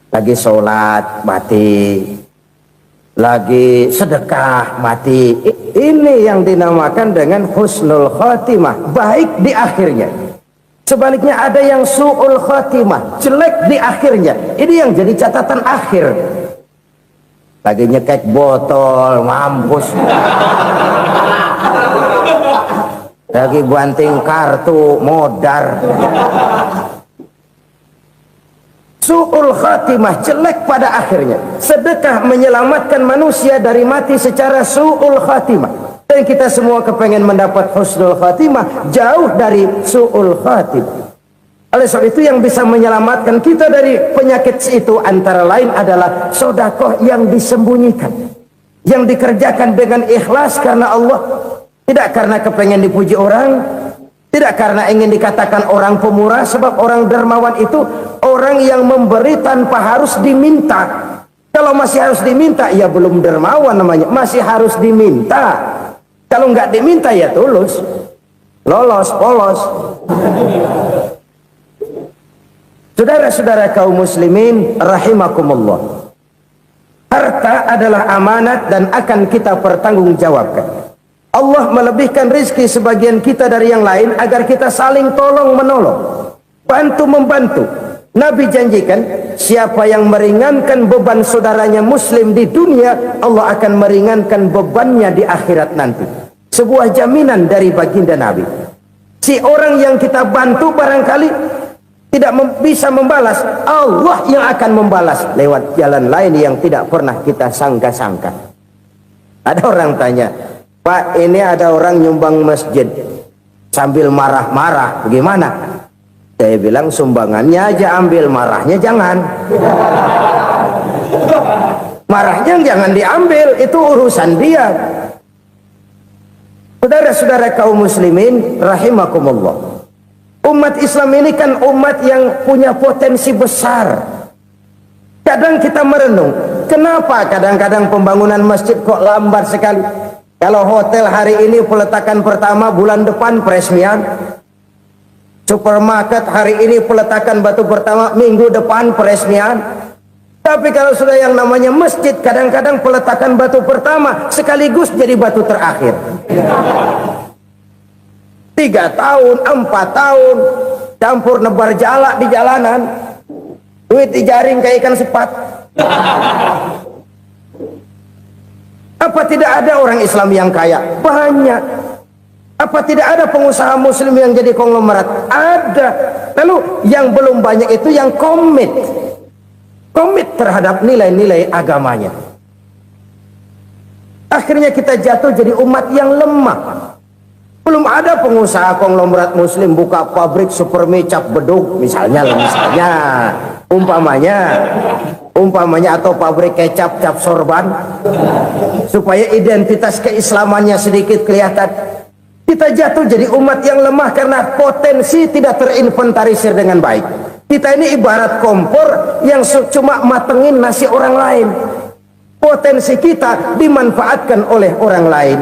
lagi sholat mati, lagi sedekah mati. Ini yang dinamakan dengan husnul khatimah, baik di akhirnya. Sebaliknya ada yang su'ul khatimah, jelek di akhirnya. Ini yang jadi catatan akhir. Lagi nyekek botol, mampus. Lagi banting kartu, modar. Su'ul khatimah, jelek pada akhirnya. Sedekah menyelamatkan manusia dari mati secara su'ul khatimah. Dan kita semua kepengen mendapat husnul khatimah, jauh dari su'ul khatimah. Oleh sebab itu yang bisa menyelamatkan kita dari penyakit itu antara lain adalah sedekah yang disembunyikan, yang dikerjakan dengan ikhlas karena Allah, tidak karena kepengen dipuji orang, tidak karena ingin dikatakan orang pemurah. Sebab orang dermawan itu orang yang memberi tanpa harus diminta. Kalau masih harus diminta, ya belum dermawan namanya, masih harus diminta. Kalau nggak diminta ya tulus, lolos, polos. Saudara-saudara kaum muslimin rahimakumullah, harta adalah amanat dan akan kita pertanggungjawabkan. Allah melebihkan rizki sebagian kita dari yang lain agar kita saling tolong menolong, bantu membantu. Nabi janjikan, siapa yang meringankan beban saudaranya muslim di dunia, Allah akan meringankan bebannya di akhirat nanti. Sebuah jaminan dari baginda Nabi. Si orang yang kita bantu barangkali tidak bisa membalas, Allah yang akan membalas lewat jalan lain yang tidak pernah kita sangka-sangka. Ada orang tanya, Pak, ini ada orang nyumbang masjid sambil marah-marah, bagaimana? Saya bilang sumbangannya aja ambil, marahnya jangan. Marahnya jangan diambil, itu urusan dia. Saudara-saudara kaum muslimin rahimakumullah, umat Islam ini kan umat yang punya potensi besar. Kadang kita merenung, kenapa kadang-kadang pembangunan masjid kok lambat sekali? Kalau hotel hari ini peletakan pertama, bulan depan peresmian. Supermarket hari ini peletakan batu pertama, minggu depan peresmian. Tapi kalau sudah yang namanya masjid, kadang-kadang peletakan batu pertama sekaligus jadi batu terakhir. 3 tahun, 4 tahun, campur nebar jalak di jalanan, duit dijaring kayak ikan sepat. Apa tidak ada orang Islam yang kaya? Banyak. Apa tidak ada pengusaha muslim yang jadi konglomerat? Ada. Lalu yang belum banyak itu yang komit terhadap nilai-nilai agamanya. Akhirnya kita jatuh jadi umat yang lemah. Belum ada pengusaha konglomerat muslim buka pabrik supermi cap beduk misalnya umpamanya atau pabrik kecap cap sorban supaya identitas keislamannya sedikit kelihatan. Kita jatuh jadi umat yang lemah karena potensi tidak terinventarisir dengan baik. Kita ini ibarat kompor yang cuma matengin nasi orang lain. Potensi kita dimanfaatkan oleh orang lain.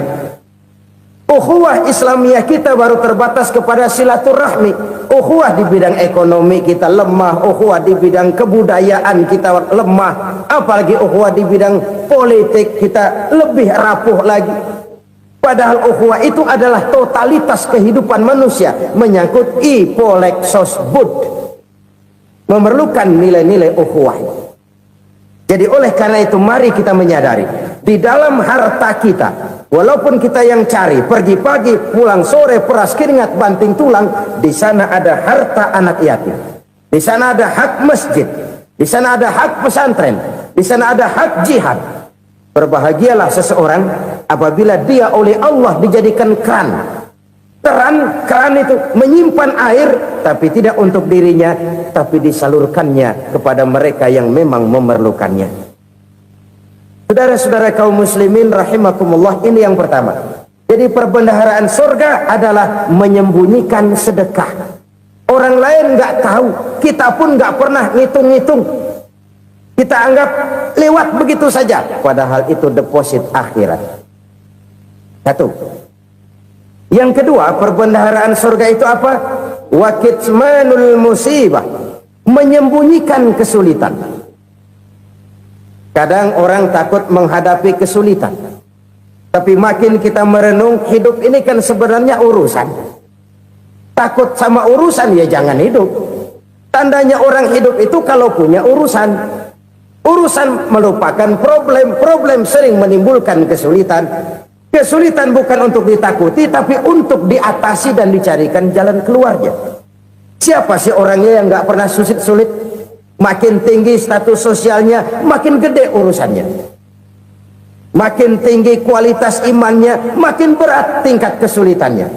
Ukhuwah Islamiyah kita baru terbatas kepada silaturahmi. Ukhuwah di bidang ekonomi kita lemah, ukhuwah di bidang kebudayaan kita lemah, apalagi ukhuwah di bidang politik kita lebih rapuh lagi. Padahal ukhuwah itu adalah totalitas kehidupan manusia, menyangkut ipolek sosbud, memerlukan nilai-nilai ukhuwah. Jadi oleh karena itu mari kita menyadari di dalam harta kita, walaupun kita yang cari pergi pagi pulang sore peras keringat banting tulang, di sana ada harta anak yatim, di sana ada hak masjid, di sana ada hak pesantren, di sana ada hak jihad. Berbahagialah seseorang apabila dia oleh Allah dijadikan keran itu menyimpan air, tapi tidak untuk dirinya, tapi disalurkannya kepada mereka yang memang memerlukannya. Saudara-saudara kaum muslimin rahimakumullah, ini yang pertama. Jadi perbendaharaan surga adalah menyembunyikan sedekah. Orang lain nggak tahu, kita pun nggak pernah ngitung-ngitung. Kita anggap lewat begitu saja, padahal itu deposit akhirat. Satu. Yang kedua, perbendaharaan surga itu apa? Wa kitmanul musibah, menyembunyikan kesulitan. Kadang orang takut menghadapi kesulitan, tapi makin kita merenung, hidup ini kan sebenarnya urusan. Takut sama urusan ya jangan hidup. Tandanya orang hidup itu kalau punya urusan. Urusan merupakan problem sering menimbulkan kesulitan. Kesulitan bukan untuk ditakuti, tapi untuk diatasi dan dicarikan jalan keluarnya. Siapa sih orangnya yang nggak pernah sulit-sulit? Makin tinggi status sosialnya, makin gede urusannya. Makin tinggi kualitas imannya, makin berat tingkat kesulitannya.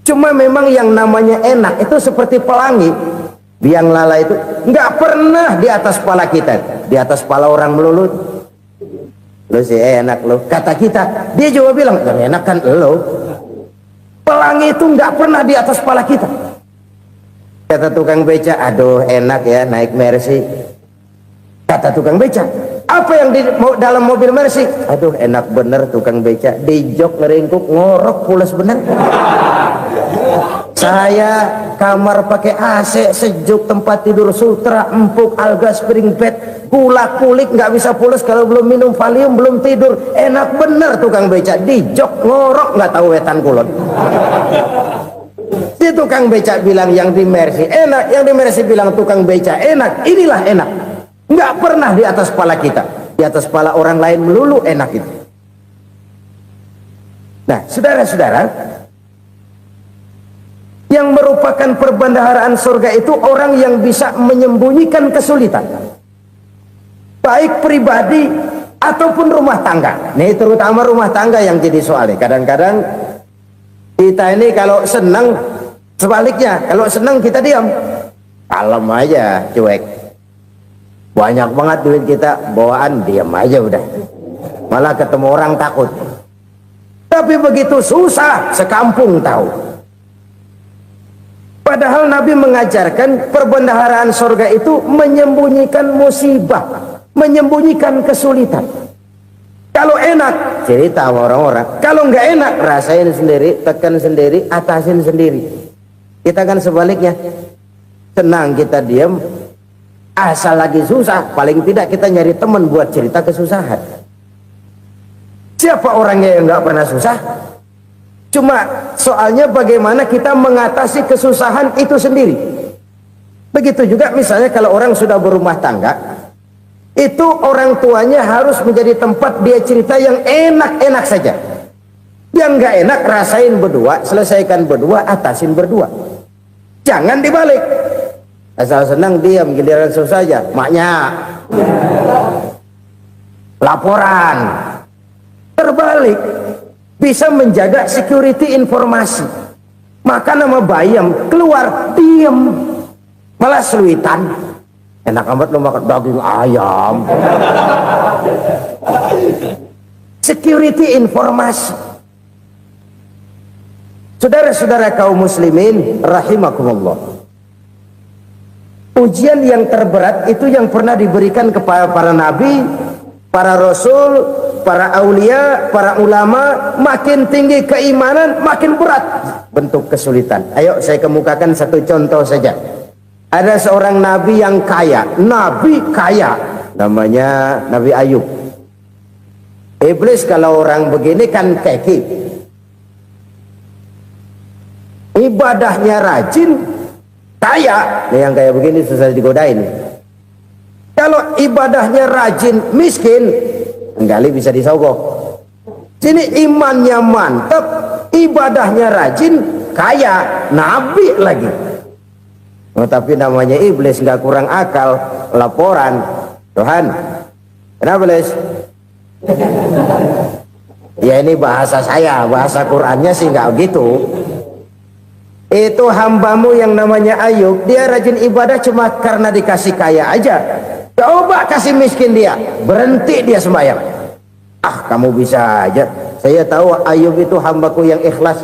Cuma memang yang namanya enak itu seperti pelangi. Biang lala itu nggak pernah di atas kepala kita, di atas kepala orang melulu. Lo sih enak lo, kata kita. Dia juga bilang yang enak kan lo. Pelangi itu nggak pernah di atas kepala kita. Kata tukang beca, aduh enak ya naik Mercy. Kata tukang beca, apa yang di dalam mobil Mercy? Aduh enak bener tukang beca, di jok ngeringkuk ngorok pules bener. Saya kamar pakai AC sejuk, tempat tidur sutra empuk, alga spring bed, gula kulik nggak bisa pules kalau belum minum Valium, belum tidur. Enak bener tukang beca, di jok ngorok nggak tahu wetan kulon. Si tukang beca bilang yang di Mercy enak, yang di Mercy bilang tukang beca enak. Inilah enak, nggak pernah di atas kepala kita, di atas kepala orang lain melulu enak itu. Nah saudara-saudara, yang merupakan perbendaharaan surga itu orang yang bisa menyembunyikan kesulitan, baik pribadi ataupun rumah tangga. Nih terutama rumah tangga yang jadi soalnya. Kadang-kadang kita ini kalau senang, sebaliknya kalau senang kita diam, kalem aja, cuek. Banyak banget duit kita bawaan, diam aja udah. Malah ketemu orang takut. Tapi begitu susah, sekampung tahu. Padahal Nabi mengajarkan perbendaharaan surga itu menyembunyikan musibah, menyembunyikan kesulitan. Kalau enak, cerita sama orang-orang. Kalau nggak enak, rasain sendiri, tekan sendiri, atasin sendiri. Kita kan sebaliknya, senang kita diam, asal lagi susah, paling tidak kita nyari teman buat cerita kesusahan. Siapa orangnya yang nggak pernah susah? Cuma soalnya bagaimana kita mengatasi kesusahan itu sendiri. Begitu juga misalnya kalau orang sudah berumah tangga, itu orang tuanya harus menjadi tempat dia cerita yang enak-enak saja. Yang nggak enak rasain berdua, selesaikan berdua, atasin berdua. Jangan dibalik. Asal senang diam, giliran susah aja. Maknya laporan. Terbalik, bisa menjaga security informasi. Maka nama bayam keluar diam, malah seluitan. Enak amat lo makan daging ayam. Security informasi. Saudara-saudara kaum muslimin rahimakumullah, ujian yang terberat itu yang pernah diberikan kepada para nabi, para rasul, para aulia, para ulama. Makin tinggi keimanan, makin berat bentuk kesulitan. Ayo saya kemukakan satu contoh saja. Ada seorang nabi yang kaya, nabi kaya, namanya Nabi Ayub. Iblis kalau orang begini kan keki, ibadahnya rajin, kaya. Nih yang kayak begini susah digodain. Kalau ibadahnya rajin, miskin, enggali bisa disogok. Sini imannya mantap, ibadahnya rajin, kaya, nabi lagi. Oh, tapi namanya iblis, nggak kurang akal. Laporan, Tuhan, kenapa Les? Ya ini bahasa saya, bahasa Qurannya sih nggak gitu. Itu hambamu yang namanya Ayub, dia rajin ibadah cuma karena dikasih kaya aja. Coba kasih miskin dia, berhenti dia sembahyang. Ah, kamu bisa aja. Saya tahu Ayub itu hambaku yang ikhlas.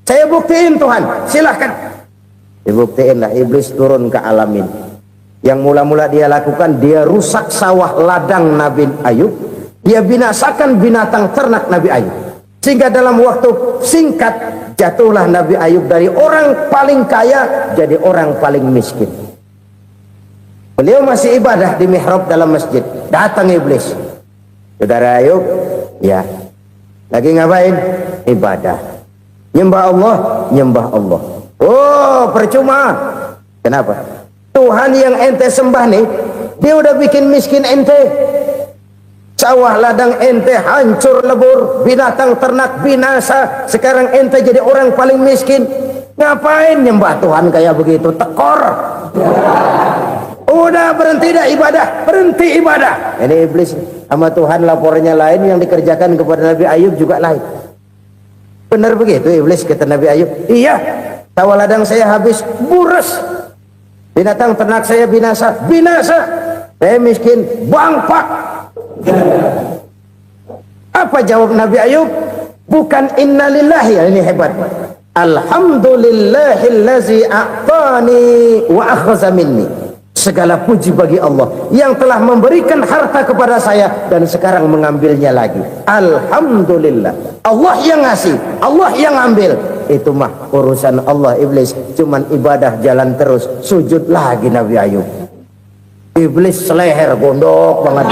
Saya buktiin Tuhan, silahkan. Dibuktiin lah, iblis turun ke alamin. Yang mula-mula dia lakukan, dia rusak sawah ladang Nabi Ayub. Dia binasakan binatang ternak Nabi Ayub. Sehingga dalam waktu singkat, jatuhlah Nabi Ayub dari orang paling kaya jadi orang paling miskin. Beliau masih ibadah di mihrab dalam masjid. Datang iblis. Saudara Ayub, ya, lagi ngapain? Ibadah. Nyembah Allah, nyembah Allah. Oh, percuma. Kenapa? Tuhan yang ente sembah nih, dia udah bikin miskin ente. Sawah ladang ente hancur lebur, binatang ternak binasa. Sekarang ente jadi orang paling miskin. Ngapain nyembah Tuhan kayak begitu? Tekor. Udah berhenti dah ibadah, berhenti ibadah. Ini iblis sama Tuhan laporannya lain, yang dikerjakan kepada Nabi Ayub juga lain. Benar begitu iblis kata Nabi Ayub? Iya, sawah ladang saya habis buras, binatang ternak saya binasa, binasa. Saya miskin, bangpak. Apa jawab Nabi Ayub? Bukan innalillahi, ini hebat. Alhamdulillahillazi a'tani wa akhza minni. Segala puji bagi Allah yang telah memberikan harta kepada saya dan sekarang mengambilnya lagi. Alhamdulillah. Allah yang ngasih, Allah yang ambil. Itu mah urusan Allah. Iblis cuman ibadah jalan terus, sujud lagi Nabi Ayub. Iblis seleher gondok banget.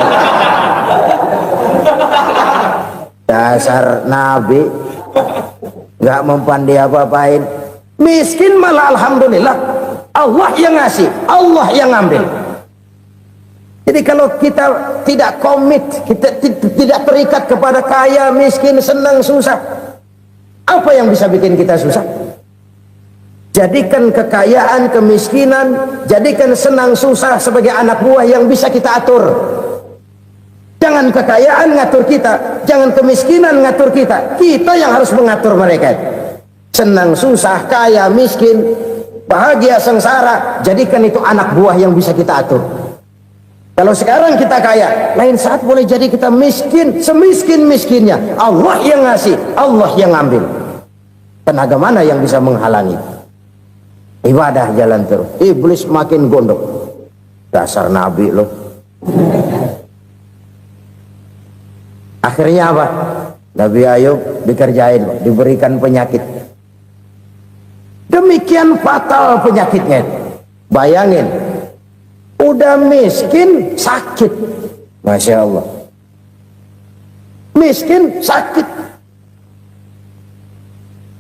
Dasar Nabi nggak mempan dia apa-apain. Miskin malah alhamdulillah. Allah yang ngasih, Allah yang ngambil. Jadi kalau kita tidak komit, kita tidak terikat kepada kaya, miskin, senang, susah, apa yang bisa bikin kita susah? Jadikan kekayaan, kemiskinan, jadikan senang, susah sebagai anak buah yang bisa kita atur. Jangan kekayaan ngatur kita, jangan kemiskinan ngatur kita. Kita yang harus mengatur mereka. Senang, susah, kaya, miskin, bahagia, sengsara, jadikan itu anak buah yang bisa kita atur. Kalau sekarang kita kaya, lain saat boleh jadi kita miskin, semiskin-miskinnya. Allah yang ngasih, Allah yang ngambil. Tenaga mana yang bisa menghalangi? Ibadah jalan terus. Iblis makin gondok. Dasar Nabi loh. Akhirnya apa? Nabi Ayub dikerjain, diberikan penyakit. Demikian Demikian fatal penyakitnya. Bayangin, udah miskin sakit. Masya Allah. Miskin sakit.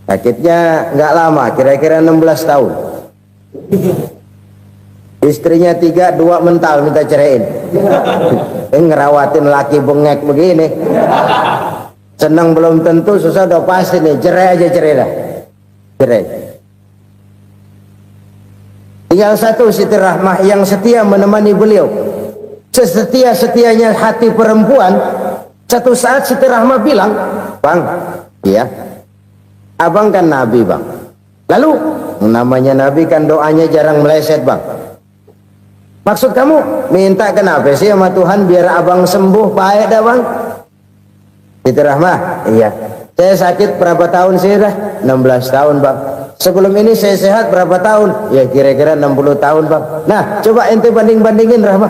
Sakitnya nggak lama, kira-kira 16 tahun. Istrinya 3, 2 mental minta ceraiin. Ngerawatin laki bengek begini. Senang belum tentu, susah udah pasti nih. Cerai aja, cerai dah. Cerai. Tinggal satu Siti Rahmah yang setia menemani beliau. Sesetia-setianya hati perempuan. Satu saat Siti Rahmah bilang, "Bang, iya, abang kan Nabi, Bang. Lalu, namanya Nabi kan doanya jarang meleset, Bang. Maksud kamu minta kenapa sih sama Tuhan biar abang sembuh baik dah, Bang?" Siti Rahmah, "Iya. Saya sakit berapa tahun sih dah? 16 tahun, Bang. Sebelum ini saya sehat berapa tahun? Ya kira-kira 60 tahun, Bang. Nah, coba ente banding-bandingin, Rahmah.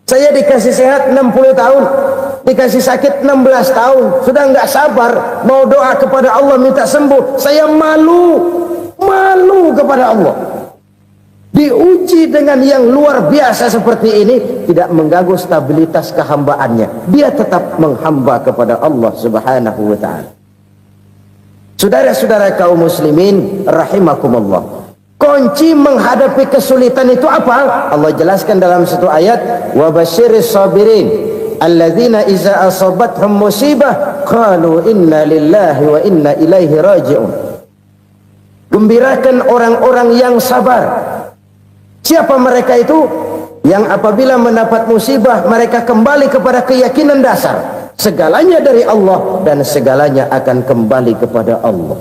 Saya dikasih sehat 60 tahun, dikasih sakit 16 tahun. Sudah nggak sabar mau doa kepada Allah minta sembuh. Saya malu kepada Allah. Diuji dengan yang luar biasa seperti ini, tidak mengganggu stabilitas kehambaannya. Dia tetap menghamba kepada Allah Subhanahu wa ta'ala. Saudara-saudara kaum muslimin rahimakumullah, kunci menghadapi kesulitan itu apa? Allah jelaskan dalam satu ayat, wa basyiris sabirin alladzina iza asabathum musibah qalu inna lillahi wa inna ilaihi raji'un. Gembirakan orang-orang yang sabar. Siapa mereka itu? Yang apabila mendapat musibah mereka kembali kepada keyakinan dasar, segalanya dari Allah dan segalanya akan kembali kepada Allah.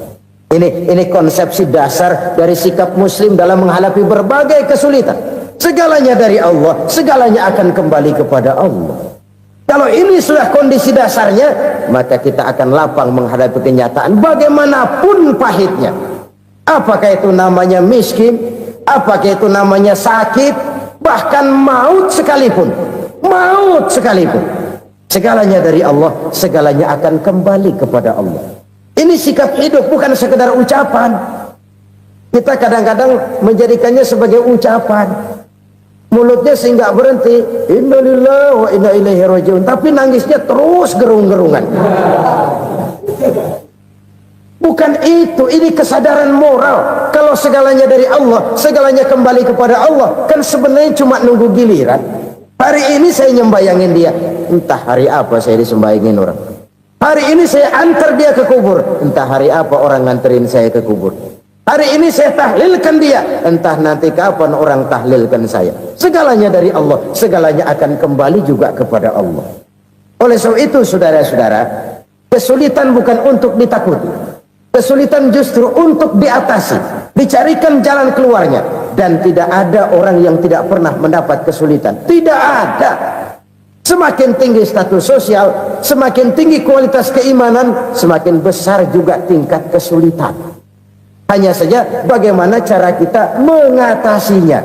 Ini konsepsi dasar dari sikap muslim dalam menghadapi berbagai kesulitan. Segalanya dari Allah, segalanya akan kembali kepada Allah. Kalau ini sudah kondisi dasarnya, maka kita akan lapang menghadapi kenyataan bagaimanapun pahitnya. Apakah itu namanya miskin, apakah itu namanya sakit, bahkan maut sekalipun. Segalanya dari Allah, segalanya akan kembali kepada Allah. Ini sikap hidup, bukan sekedar ucapan. Kita kadang-kadang menjadikannya sebagai ucapan. Mulutnya sehingga berhenti, innalillahi wa inna ilaihi raji'un, tapi nangisnya terus gerung-gerungan. Bukan itu, ini kesadaran moral. Kalau segalanya dari Allah, segalanya kembali kepada Allah, kan sebenarnya cuma nunggu giliran. Hari ini saya nyembayangin dia, entah hari apa saya disembayangin orang. Hari ini saya antar dia ke kubur, entah hari apa orang nganterin saya ke kubur. Hari ini saya tahlilkan dia, entah nanti kapan orang tahlilkan saya. Segalanya dari Allah, segalanya akan kembali juga kepada Allah. Oleh sebab itu saudara-saudara, kesulitan bukan untuk ditakuti. Kesulitan justru untuk diatasi, dicarikan jalan keluarnya. Dan tidak ada orang yang tidak pernah mendapat kesulitan. Tidak ada. Semakin tinggi status sosial, semakin tinggi kualitas keimanan, semakin besar juga tingkat kesulitan. Hanya saja bagaimana cara kita mengatasinya.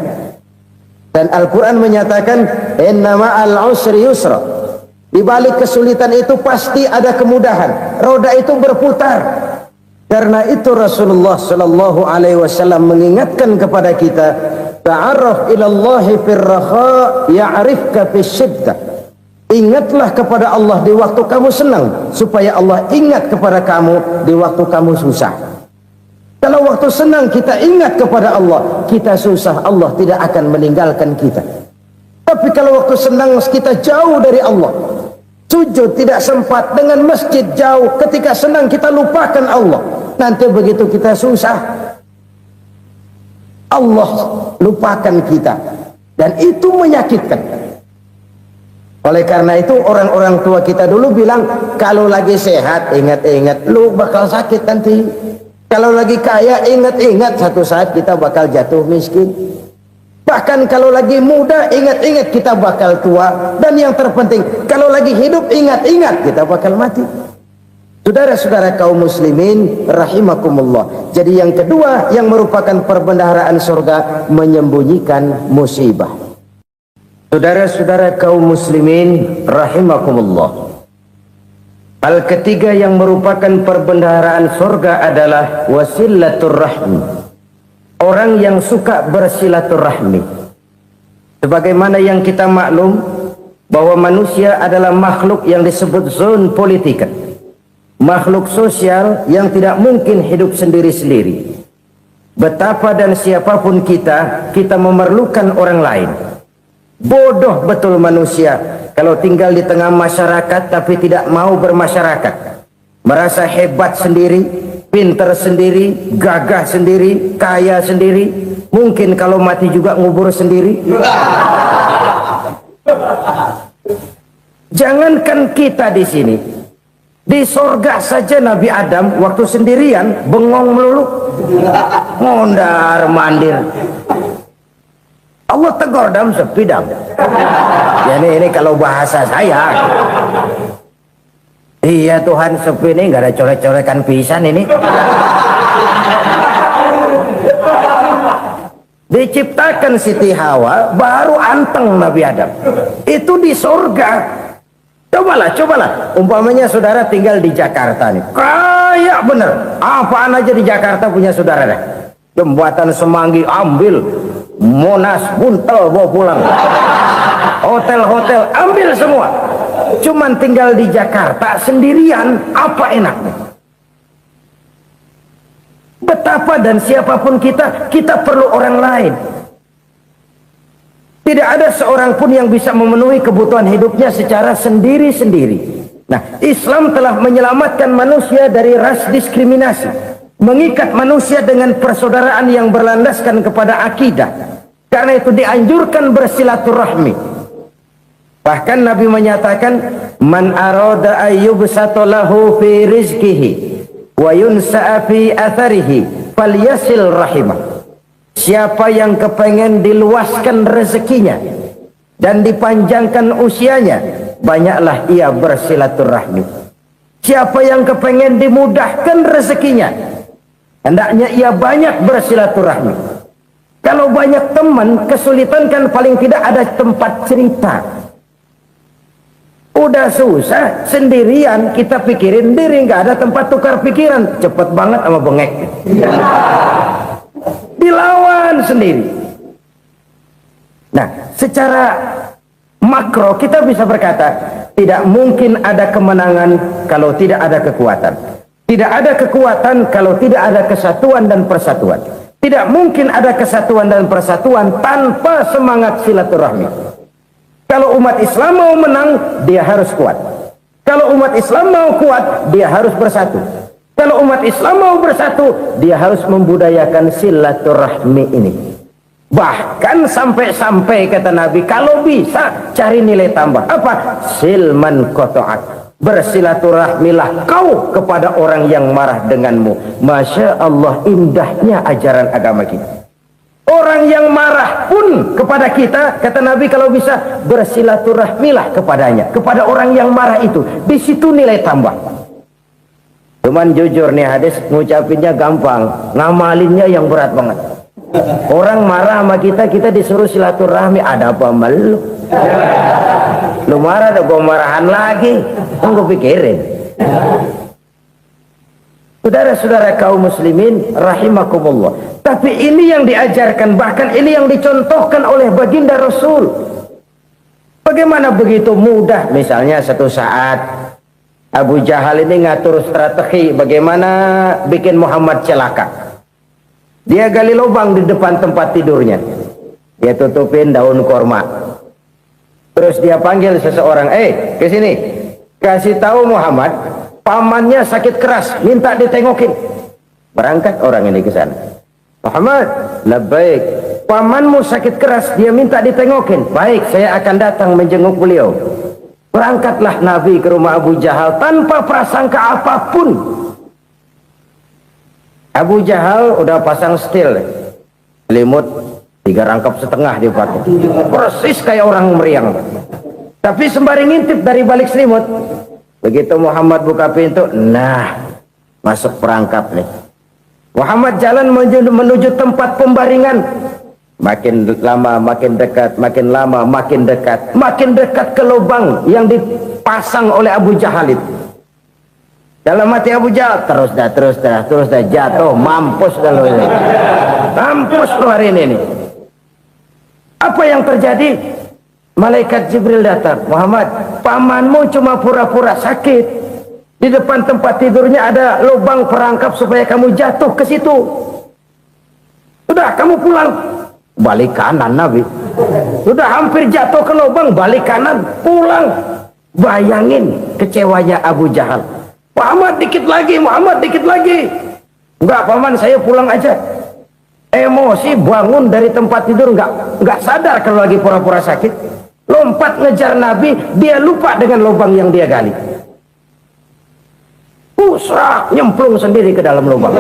Dan Al-Quran menyatakan, inna ma'al usri yusra. Di balik kesulitan itu pasti ada kemudahan. Roda itu berputar. Karena itu Rasulullah sallallahu alaihi wasallam mengingatkan kepada kita, ta'arraf ila Allah fir raha ya'rifka fis syiddah. Ingatlah kepada Allah di waktu kamu senang, supaya Allah ingat kepada kamu di waktu kamu susah. Kalau waktu senang kita ingat kepada Allah, kita susah, Allah tidak akan meninggalkan kita. Tapi kalau waktu senang kita jauh dari Allah, sujud tidak sempat, dengan masjid jauh, ketika senang kita lupakan Allah. Nanti begitu kita susah, Allah lupakan kita, dan itu menyakitkan. Oleh karena itu orang-orang tua kita dulu bilang, kalau lagi sehat ingat-ingat lu bakal sakit nanti. Kalau lagi kaya ingat-ingat satu saat kita bakal jatuh miskin. Bahkan kalau lagi muda ingat-ingat kita bakal tua. Dan yang terpenting, kalau lagi hidup ingat-ingat kita bakal mati. Saudara-saudara kaum muslimin rahimakumullah. Jadi yang kedua yang merupakan perbendaharaan surga, menyembunyikan musibah. Saudara-saudara kaum muslimin rahimakumullah. Hal ketiga yang merupakan perbendaharaan surga adalah wasilatur rahmi. orang yang suka bersilaturahmi. Sebagaimana yang kita maklum bahwa manusia adalah makhluk yang disebut zon politika, makhluk sosial yang tidak mungkin hidup sendiri-sendiri. Betapa dan siapapun kita memerlukan orang lain. Bodoh betul manusia kalau tinggal di tengah masyarakat tapi tidak mau bermasyarakat, merasa hebat sendiri, pinter sendiri, gagah sendiri, kaya sendiri, mungkin kalau mati juga ngubur sendiri. Jangankan kita di sini, di sorga saja Nabi Adam waktu sendirian bengong melulu, mondar mandir. Allah tegur dam sepi dam. Ya ini kalau bahasa saya. Iya Tuhan, sepi ini nggak ada coret-corekan pisan ini. Diciptakan Siti Hawa baru anteng Nabi Adam. Itu di surga. Cobalah. Umpamanya saudara tinggal di Jakarta nih. Kayak bener. Apaan aja di Jakarta punya saudara dah. Jembatan Semanggi ambil. Monas buntel bawa pulang. Hotel-hotel ambil semua. Cuman tinggal di Jakarta sendirian, apa enaknya? Betapa dan siapapun kita perlu orang lain. Tidak ada seorang pun yang bisa memenuhi kebutuhan hidupnya secara sendiri-sendiri. Nah, Islam telah menyelamatkan manusia dari ras diskriminasi, mengikat manusia dengan persaudaraan yang berlandaskan kepada akidah. Karena itu dianjurkan bersilaturahmi. Bahkan Nabi menyatakan, man arada ayyubsata lahu fi rizqihi wa yunsa'a fi atharihi falyasil rahimah. Siapa yang kepengen diluaskan rezekinya dan dipanjangkan usianya, banyaklah ia bersilaturahmi. Siapa yang kepengen dimudahkan rezekinya, hendaknya ia banyak bersilaturahmi. Kalau banyak teman, kesulitan kan paling tidak ada tempat cerita. Udah susah sendirian, kita pikirin diri, nggak ada tempat tukar pikiran. Cepet banget sama bengek. Dilawan sendiri. Nah, secara makro kita bisa berkata, tidak mungkin ada kemenangan kalau tidak ada kekuatan. Tidak ada kekuatan kalau tidak ada kesatuan dan persatuan. Tidak mungkin ada kesatuan dan persatuan tanpa semangat silaturahmi. Kalau umat Islam mau menang, dia harus kuat. Kalau umat Islam mau kuat, dia harus bersatu. Kalau umat Islam mau bersatu, dia harus membudayakan silaturahmi ini. Bahkan sampai-sampai kata Nabi, kalau bisa cari nilai tambah. Apa? Silman qata'ak. Bersilaturahmilah kau kepada orang yang marah denganmu. Masya Allah, indahnya ajaran agama kita. Orang yang marah pun kepada kita, kata Nabi, kalau bisa bersilaturahmilah kepadanya, kepada orang yang marah itu. Di situ nilai tambah. Cuman jujur nih hadis, ngucapinnya gampang, ngamalinnya yang berat banget. Orang marah sama kita disuruh silaturahmi, ada apa malu? Lu marah, ada gua marahan lagi. Tunggu pikirin. Saudara-saudara kaum muslimin rahimakumullah. Tapi ini yang diajarkan, bahkan ini yang dicontohkan oleh baginda Rasul. Bagaimana begitu mudah, misalnya satu saat Abu Jahal ini ngatur strategi bagaimana bikin Muhammad celaka. Dia gali lubang di depan tempat tidurnya. Dia tutupin daun korma. Terus dia panggil seseorang, ke sini. Kasih tahu Muhammad, pamannya sakit keras, minta ditengokin. Berangkat orang ini ke sana. Muhammad, labbaik. Pamanmu sakit keras, dia minta ditengokin. Baik, saya akan datang menjenguk beliau. Berangkatlah Nabi ke rumah Abu Jahal tanpa prasangka apapun. Abu Jahal udah pasang setil, selimut 3 rangkap setengah dipakai, persis kayak orang meriang. Tapi sembari ngintip dari balik selimut, begitu Muhammad buka pintu, nah masuk perangkap nih. Muhammad jalan menuju tempat pembaringan. Makin lama makin dekat, makin lama makin dekat, makin dekat ke lubang yang dipasang oleh Abu Jahal itu. Dalam hati Abu Jahal, terus dah jatuh, mampus dah lo ini. Mampus lo hari ini nih. Apa yang terjadi? Malaikat Jibril datang, Muhammad, pamanmu cuma pura-pura sakit. Di depan tempat tidurnya ada lubang perangkap supaya kamu jatuh ke situ. Sudah, kamu pulang. Balik kanan Nabi. Sudah hampir jatuh ke lubang, balik kanan, pulang. Bayangin kecewanya Abu Jahal. Muhammad dikit lagi, Muhammad dikit lagi. Enggak paman, saya pulang aja. Emosi bangun dari tempat tidur, enggak sadar kalau lagi pura-pura sakit. Lompat ngejar Nabi, dia lupa dengan lubang yang dia gali. Pusrak, nyemplung sendiri ke dalam lubang.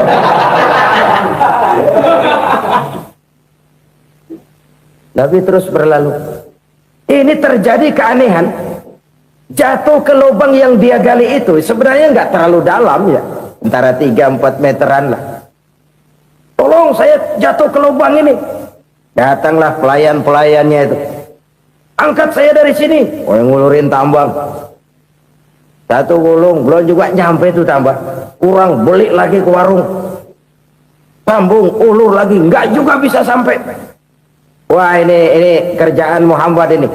Nabi terus berlalu. Ini terjadi keanehan. Jatuh ke lubang yang dia gali itu sebenarnya nggak terlalu dalam ya, antara 3-4 meteran lah. Tolong saya jatuh ke lubang ini. Datanglah pelayan-pelayannya itu. Angkat saya dari sini. Oh, yang ngulurin tambang. Satu gulung, belum juga nyampe itu tambang. Kurang, beli lagi ke warung. Sambung, ulur lagi, nggak juga bisa sampai. Wah, ini kerjaan Muhammad ini.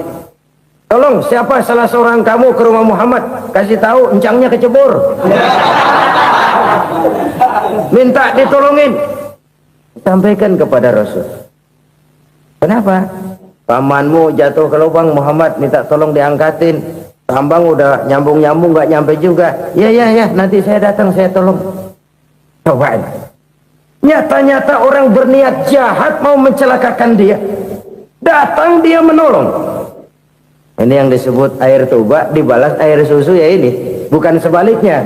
Tolong, siapa salah seorang kamu ke rumah Muhammad, kasih tahu encangnya kecebur. Minta ditolongin. Sampaikan kepada Rasul. Kenapa? Pamanmu jatuh ke lubang, Muhammad minta tolong diangkatin. Tambang udah nyambung-nyambung nggak nyampe juga. Ya, nanti saya datang, saya tolong. Coba. Nyata-nyata orang berniat jahat mau mencelakakan dia. Datang dia menolong. Ini yang disebut air tuba dibalas air susu ya ini. Bukan sebaliknya.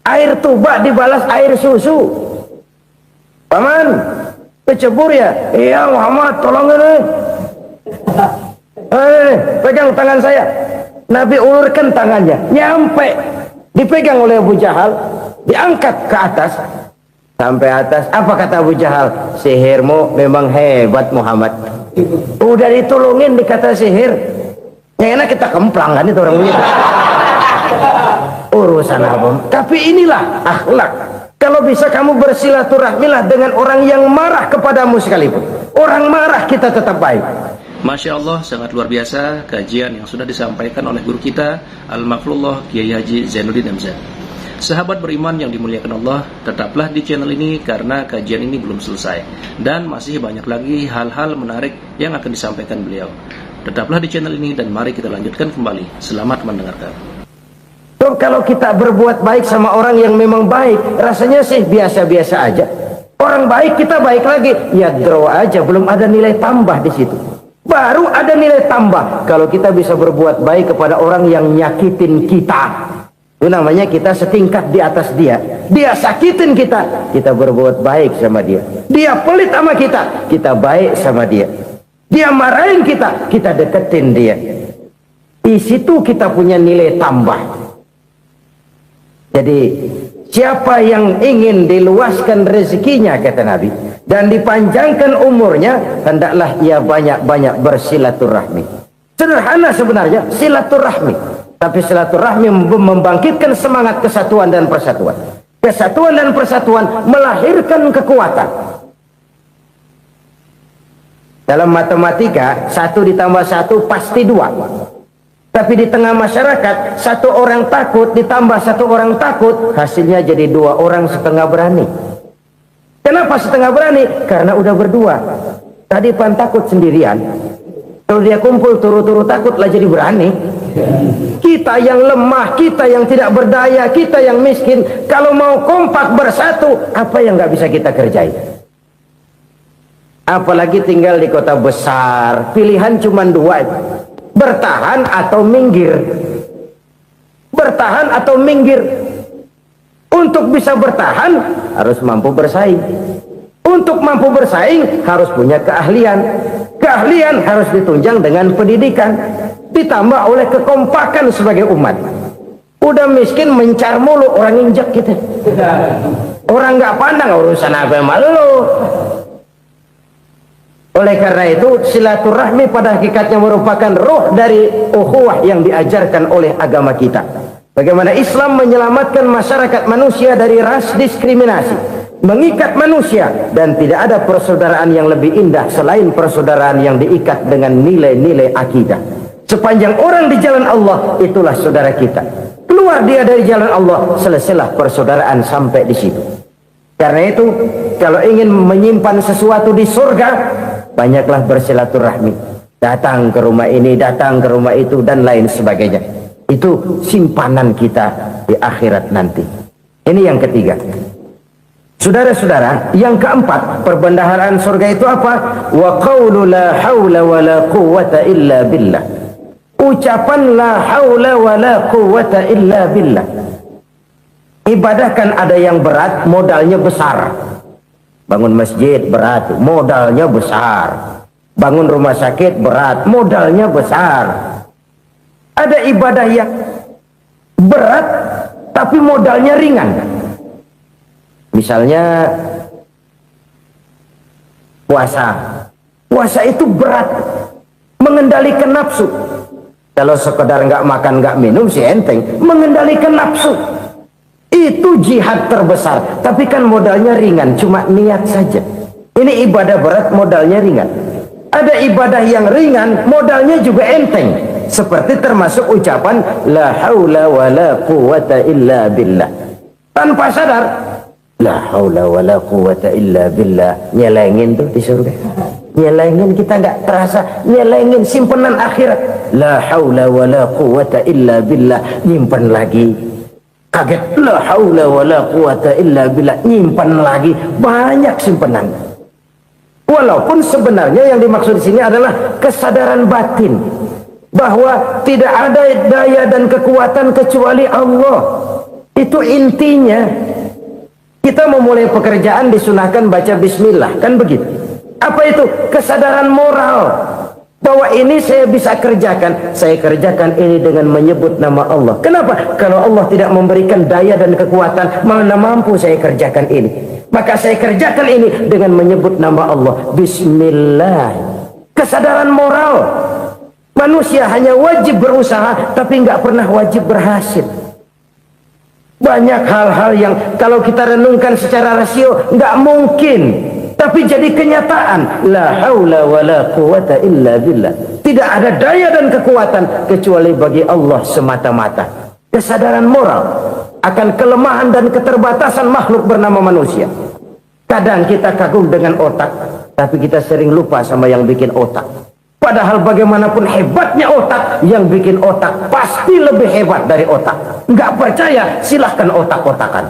Air tuba dibalas air susu. Paman, kecebur ya? Iya Muhammad, tolong ini. Pegang tangan saya. Nabi ulurkan tangannya. Nyampe. Dipegang oleh Abu Jahal. Diangkat ke atas. Sampai atas. Apa kata Abu Jahal? Sihirmu memang hebat Muhammad. Udah ditolongin dikata sihir. Yang enak kita kemplang kan itu orang begitu. Urusan apa? Tapi inilah akhlak. Kalau bisa kamu bersilaturahmilah dengan orang yang marah kepadamu sekalipun. Orang marah kita tetap baik. Masya Allah, sangat luar biasa kajian yang sudah disampaikan oleh guru kita Al-Maflullah Kiai Haji Zainuddin MZ. Sahabat beriman yang dimuliakan Allah, tetaplah di channel ini karena kajian ini belum selesai dan masih banyak lagi hal-hal menarik yang akan disampaikan beliau. Tetaplah di channel ini dan mari kita lanjutkan kembali. Selamat mendengarkan. So, kalau kita berbuat baik sama orang yang memang baik, rasanya sih biasa-biasa aja. Orang baik kita baik lagi, ya draw aja, belum ada nilai tambah di situ. Baru ada nilai tambah kalau kita bisa berbuat baik kepada orang yang nyakitin kita. Itu namanya kita setingkat di atas dia. Dia sakitin kita, kita berbuat baik sama dia. Dia pelit sama kita, kita baik sama dia. Dia marahin kita, kita deketin dia. Di situ kita punya nilai tambah. Jadi siapa yang ingin diluaskan rezekinya kata Nabi dan dipanjangkan umurnya, hendaklah ia banyak-banyak bersilaturahmi. Sederhana sebenarnya silaturahmi, tapi silaturahmi membangkitkan semangat kesatuan dan persatuan. Kesatuan dan persatuan melahirkan kekuatan. Dalam matematika 1 ditambah 1 pasti 2. Tapi di tengah masyarakat 1 orang takut ditambah 1 orang takut, hasilnya jadi 2 orang setengah berani. Kenapa setengah berani? Karena udah berdua. Tadi pan takut sendirian. Kalau dia kumpul turu-turu takutlah jadi berani. Kita yang lemah, kita yang tidak berdaya, kita yang miskin, kalau mau kompak bersatu, apa yang nggak bisa kita kerjain? Apalagi tinggal di kota besar, pilihan cuma 2, bertahan atau minggir. Bertahan atau minggir. Untuk bisa bertahan harus mampu bersaing. Untuk mampu bersaing harus punya keahlian. Keahlian harus ditunjang dengan pendidikan, ditambah oleh kekompakan sebagai umat. Udah miskin mencar mulu, orang injak kita. Orang nggak pandang urusan apa yang malu. Oleh karena itu silaturahmi pada hakikatnya merupakan roh dari ukhuwah yang diajarkan oleh agama kita. Bagaimana Islam menyelamatkan masyarakat manusia dari ras diskriminasi, mengikat manusia, dan tidak ada persaudaraan yang lebih indah selain persaudaraan yang diikat dengan nilai-nilai akidah. Sepanjang orang di jalan Allah, itulah saudara kita. Keluar dia dari jalan Allah, selesailah persaudaraan sampai di situ. Karena itu, kalau ingin menyimpan sesuatu di surga, banyaklah bersilaturahmi. Datang ke rumah ini, datang ke rumah itu, dan lain sebagainya. Itu simpanan kita di akhirat nanti. Ini yang ketiga. Saudara-saudara, yang keempat, perbendaharaan surga itu apa? Wa qawlu la hawla wa la quwwata illa billah. Ucapan la haula wa la quwwata illa billah. Ibadah kan ada yang berat, modalnya besar. Bangun masjid berat, modalnya besar. Bangun rumah sakit berat, modalnya besar. Ada ibadah yang berat tapi modalnya ringan. Misalnya puasa. Puasa itu berat, mengendalikan nafsu. Kalau sekedar nggak makan nggak minum sih enteng, mengendalikan nafsu itu jihad terbesar. Tapi kan modalnya ringan, cuma niat saja. Ini ibadah berat, modalnya ringan. Ada ibadah yang ringan, modalnya juga enteng. Seperti termasuk ucapan la haula wa la quwwata illa billah. Tanpa sadar, la haula wa la quwwata illa billah, nyelengin tuh di surga. Nyelengin, kita nggak terasa, nyelengin simpenan akhirat. La haula wa la quwwata illa billah, nyimpan lagi. Kaget, la haula wa la quwwata illa billah, nyimpan lagi. Banyak simpanan. Walaupun sebenarnya yang dimaksud di sini adalah kesadaran batin bahwa tidak ada daya dan kekuatan kecuali Allah. Itu intinya. Kita memulai pekerjaan disunahkan baca bismillah, kan begitu? Apa itu? Kesadaran moral bahwa ini saya bisa kerjakan. Saya kerjakan ini dengan menyebut nama Allah. Kenapa? Kalau Allah tidak memberikan daya dan kekuatan, mana mampu saya kerjakan ini. Maka saya kerjakan ini dengan menyebut nama Allah. Bismillah. Kesadaran moral. Manusia hanya wajib berusaha, tapi nggak pernah wajib berhasil. Banyak hal-hal yang kalau kita renungkan secara rasio nggak mungkin, tapi jadi kenyataan. La haula wa la quwwata illa billah. Tidak ada daya dan kekuatan kecuali bagi Allah semata-mata. Kesadaran moral akan kelemahan dan keterbatasan makhluk bernama manusia. Kadang kita kagum dengan otak, tapi kita sering lupa sama yang bikin otak. Padahal bagaimanapun hebatnya otak, yang bikin otak pasti lebih hebat dari otak. Nggak percaya, silahkan otak-otakan.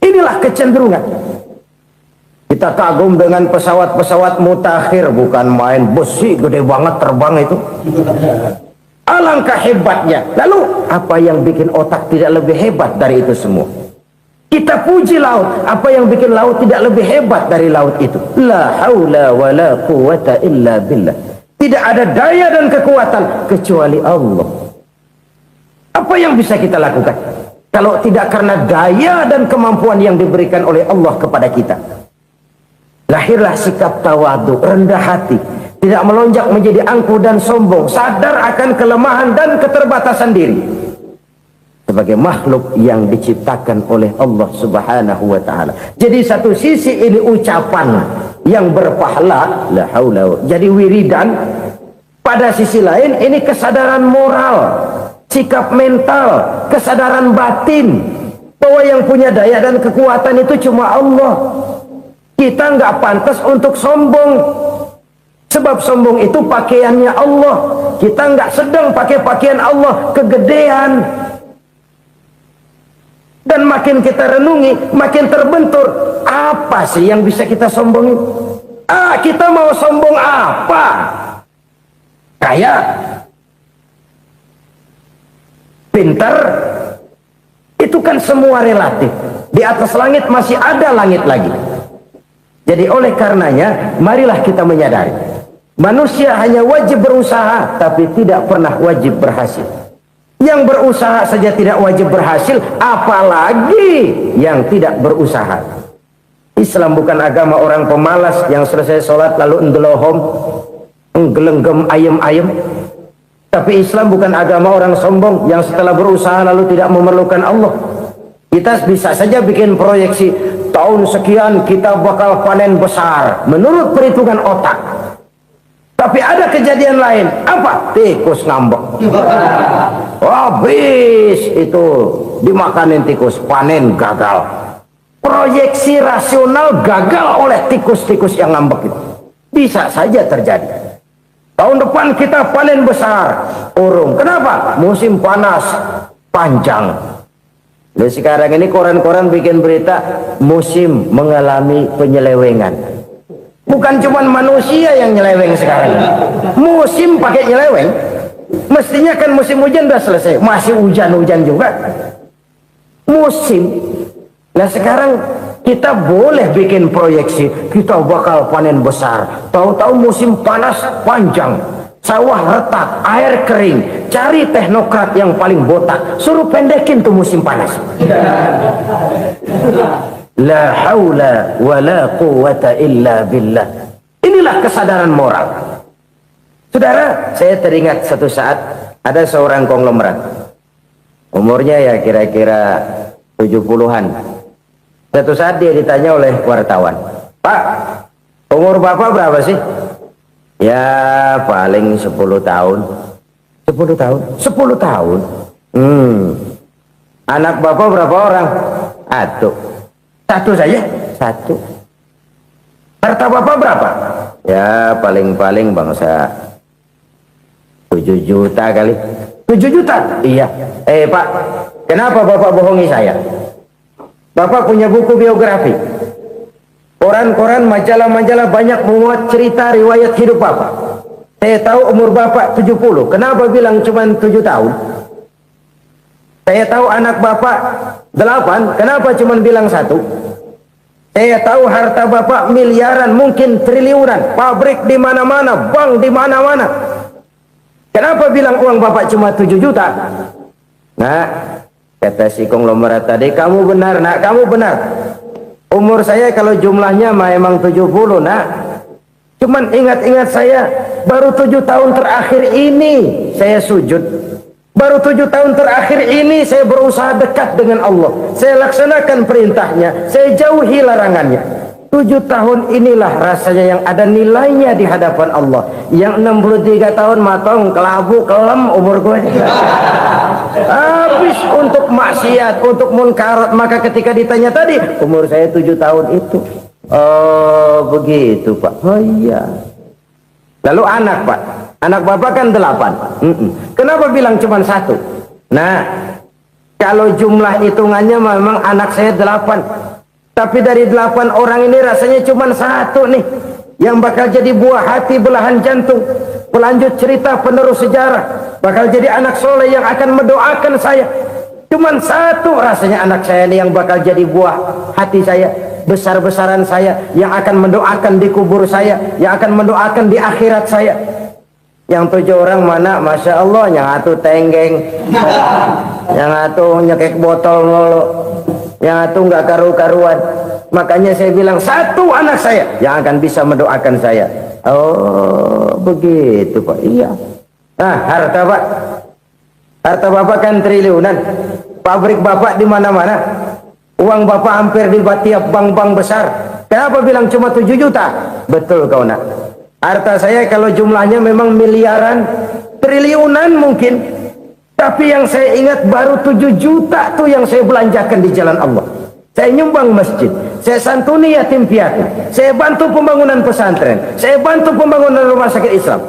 Inilah kecenderungan. Kita kagum dengan pesawat-pesawat mutakhir, bukan main besi gede banget terbang itu. Alangkah hebatnya. Lalu apa yang bikin otak tidak lebih hebat dari itu semua? Kita puji laut, apa yang bikin laut tidak lebih hebat dari laut itu? La haula wa la quwwata illa billah. Tidak ada daya dan kekuatan kecuali Allah. Apa yang bisa kita lakukan kalau tidak karena daya dan kemampuan yang diberikan oleh Allah kepada kita? Lahirlah sikap tawadu, rendah hati, tidak melonjak menjadi angkuh dan sombong, sadar akan kelemahan dan keterbatasan diri sebagai makhluk yang diciptakan oleh Allah Subhanahu wa taala. Jadi satu sisi ini ucapan yang berpahala, la haula, jadi wiridan. Pada sisi lain ini kesadaran moral, sikap mental, kesadaran batin bahwa yang punya daya dan kekuatan itu cuma Allah. Kita nggak pantas untuk sombong, sebab sombong itu pakaiannya Allah. Kita nggak sedang pakai pakaian Allah, kegedean. Dan makin kita renungi, makin terbentur. Apa sih yang bisa kita sombongin? Kita mau sombong apa? Kaya? Pintar? Itu kan semua relatif. Di atas langit masih ada langit lagi. Jadi oleh karenanya, marilah kita menyadari. Manusia hanya wajib berusaha, tapi tidak pernah wajib berhasil. Yang berusaha saja tidak wajib berhasil, apalagi yang tidak berusaha. Islam bukan agama orang pemalas yang selesai sholat lalu endelohom, nggelenggem ayem-ayem. Tapi Islam bukan agama orang sombong yang setelah berusaha lalu tidak memerlukan Allah. Kita bisa saja bikin proyeksi, tahun sekian kita bakal panen besar menurut perhitungan otak. Tapi ada kejadian lain. Apa? Tikus ngambek. Habis itu dimakanin tikus, panen gagal. Proyeksi rasional gagal oleh tikus-tikus yang ngambek itu. Bisa saja terjadi. Tahun depan kita panen besar, urung. Kenapa? Musim panas panjang. Dan sekarang ini koran-koran bikin berita musim mengalami penyelewengan. Bukan cuma manusia yang nyeleweng sekarang. Musim pakai nyeleweng. Mestinya kan musim hujan udah selesai, masih hujan-hujan juga. Musim. Nah sekarang kita boleh bikin proyeksi, kita bakal panen besar. Tahu-tahu musim panas panjang, sawah retak, air kering. Cari teknokrat yang paling botak, suruh pendekin tuh musim panas. La haula wa la quwata illa billah. Inilah kesadaran moral. Saudara, saya teringat satu saat ada seorang konglomerat. Umurnya ya kira-kira 70-an. Satu saat dia ditanya oleh wartawan, "Pak, umur Bapak berapa sih?" "Ya paling 10 tahun." 10 tahun? 10 tahun? Anak Bapak berapa orang? Satu saja? Satu. Harta Bapak berapa? Ya paling-paling bangsa 7 juta kali. 7 juta? Iya. Pak, kenapa Bapak bohongi saya? Bapak punya buku biografi. Koran-koran, majalah-majalah banyak memuat cerita riwayat hidup Bapak. Saya tahu umur Bapak 70. Kenapa bilang cuma 7 tahun? Saya tahu anak Bapak 8. Kenapa cuma bilang 1? Saya tahu harta Bapak miliaran, mungkin triliunan. Pabrik di mana-mana, bank di mana-mana. Kenapa bilang uang Bapak cuma 7 juta? Nah, kata si konglomerat tadi, "Kamu benar, Nak, kamu benar. Umur saya kalau jumlahnya memang 70, Nak. Cuman ingat-ingat saya, baru 7 tahun terakhir ini saya sujud. Baru 7 tahun terakhir ini saya berusaha dekat dengan Allah. Saya laksanakan perintahnya, saya jauhi larangannya. 7 tahun inilah rasanya yang ada nilainya di hadapan Allah. Yang 63 tahun matong, kelabu, kelem umur gue. Habis untuk maksiat, untuk munkarat. Maka ketika ditanya tadi, umur saya 7 tahun itu. Oh begitu Pak. Oh iya. Lalu anak Pak, anak Bapak kan 8. Kenapa bilang cuma 1? Nah, kalau jumlah hitungannya memang anak saya 8. Tapi dari 8 orang ini rasanya cuma 1 nih yang bakal jadi buah hati, belahan jantung, pelanjut cerita, penerus sejarah, bakal jadi anak soleh yang akan mendoakan saya. Cuman 1 rasanya anak saya ini yang bakal jadi buah hati saya, besar-besaran saya, yang akan mendoakan di kubur saya, yang akan mendoakan di akhirat saya. Yang 7 orang mana? Masya Allah, yang 1 tenggeng, yang 1 nyekek botol mulu, yang 1 nggak karu-karuan. Makanya saya bilang 1 anak saya yang akan bisa mendoakan saya. Oh begitu Pak. Iya. Nah harta Pak, harta Bapak kan triliunan. Pabrik Bapak di mana-mana. Uang Bapak hampir di tiap bank-bank besar. Kenapa bilang cuma 7 juta? Betul kau Nak. Harta saya kalau jumlahnya memang miliaran, triliunan mungkin. Tapi yang saya ingat baru 7 juta tuh yang saya belanjakan di jalan Allah. Saya nyumbang masjid, saya santuni yatim piatu, saya bantu pembangunan pesantren, saya bantu pembangunan rumah sakit Islam.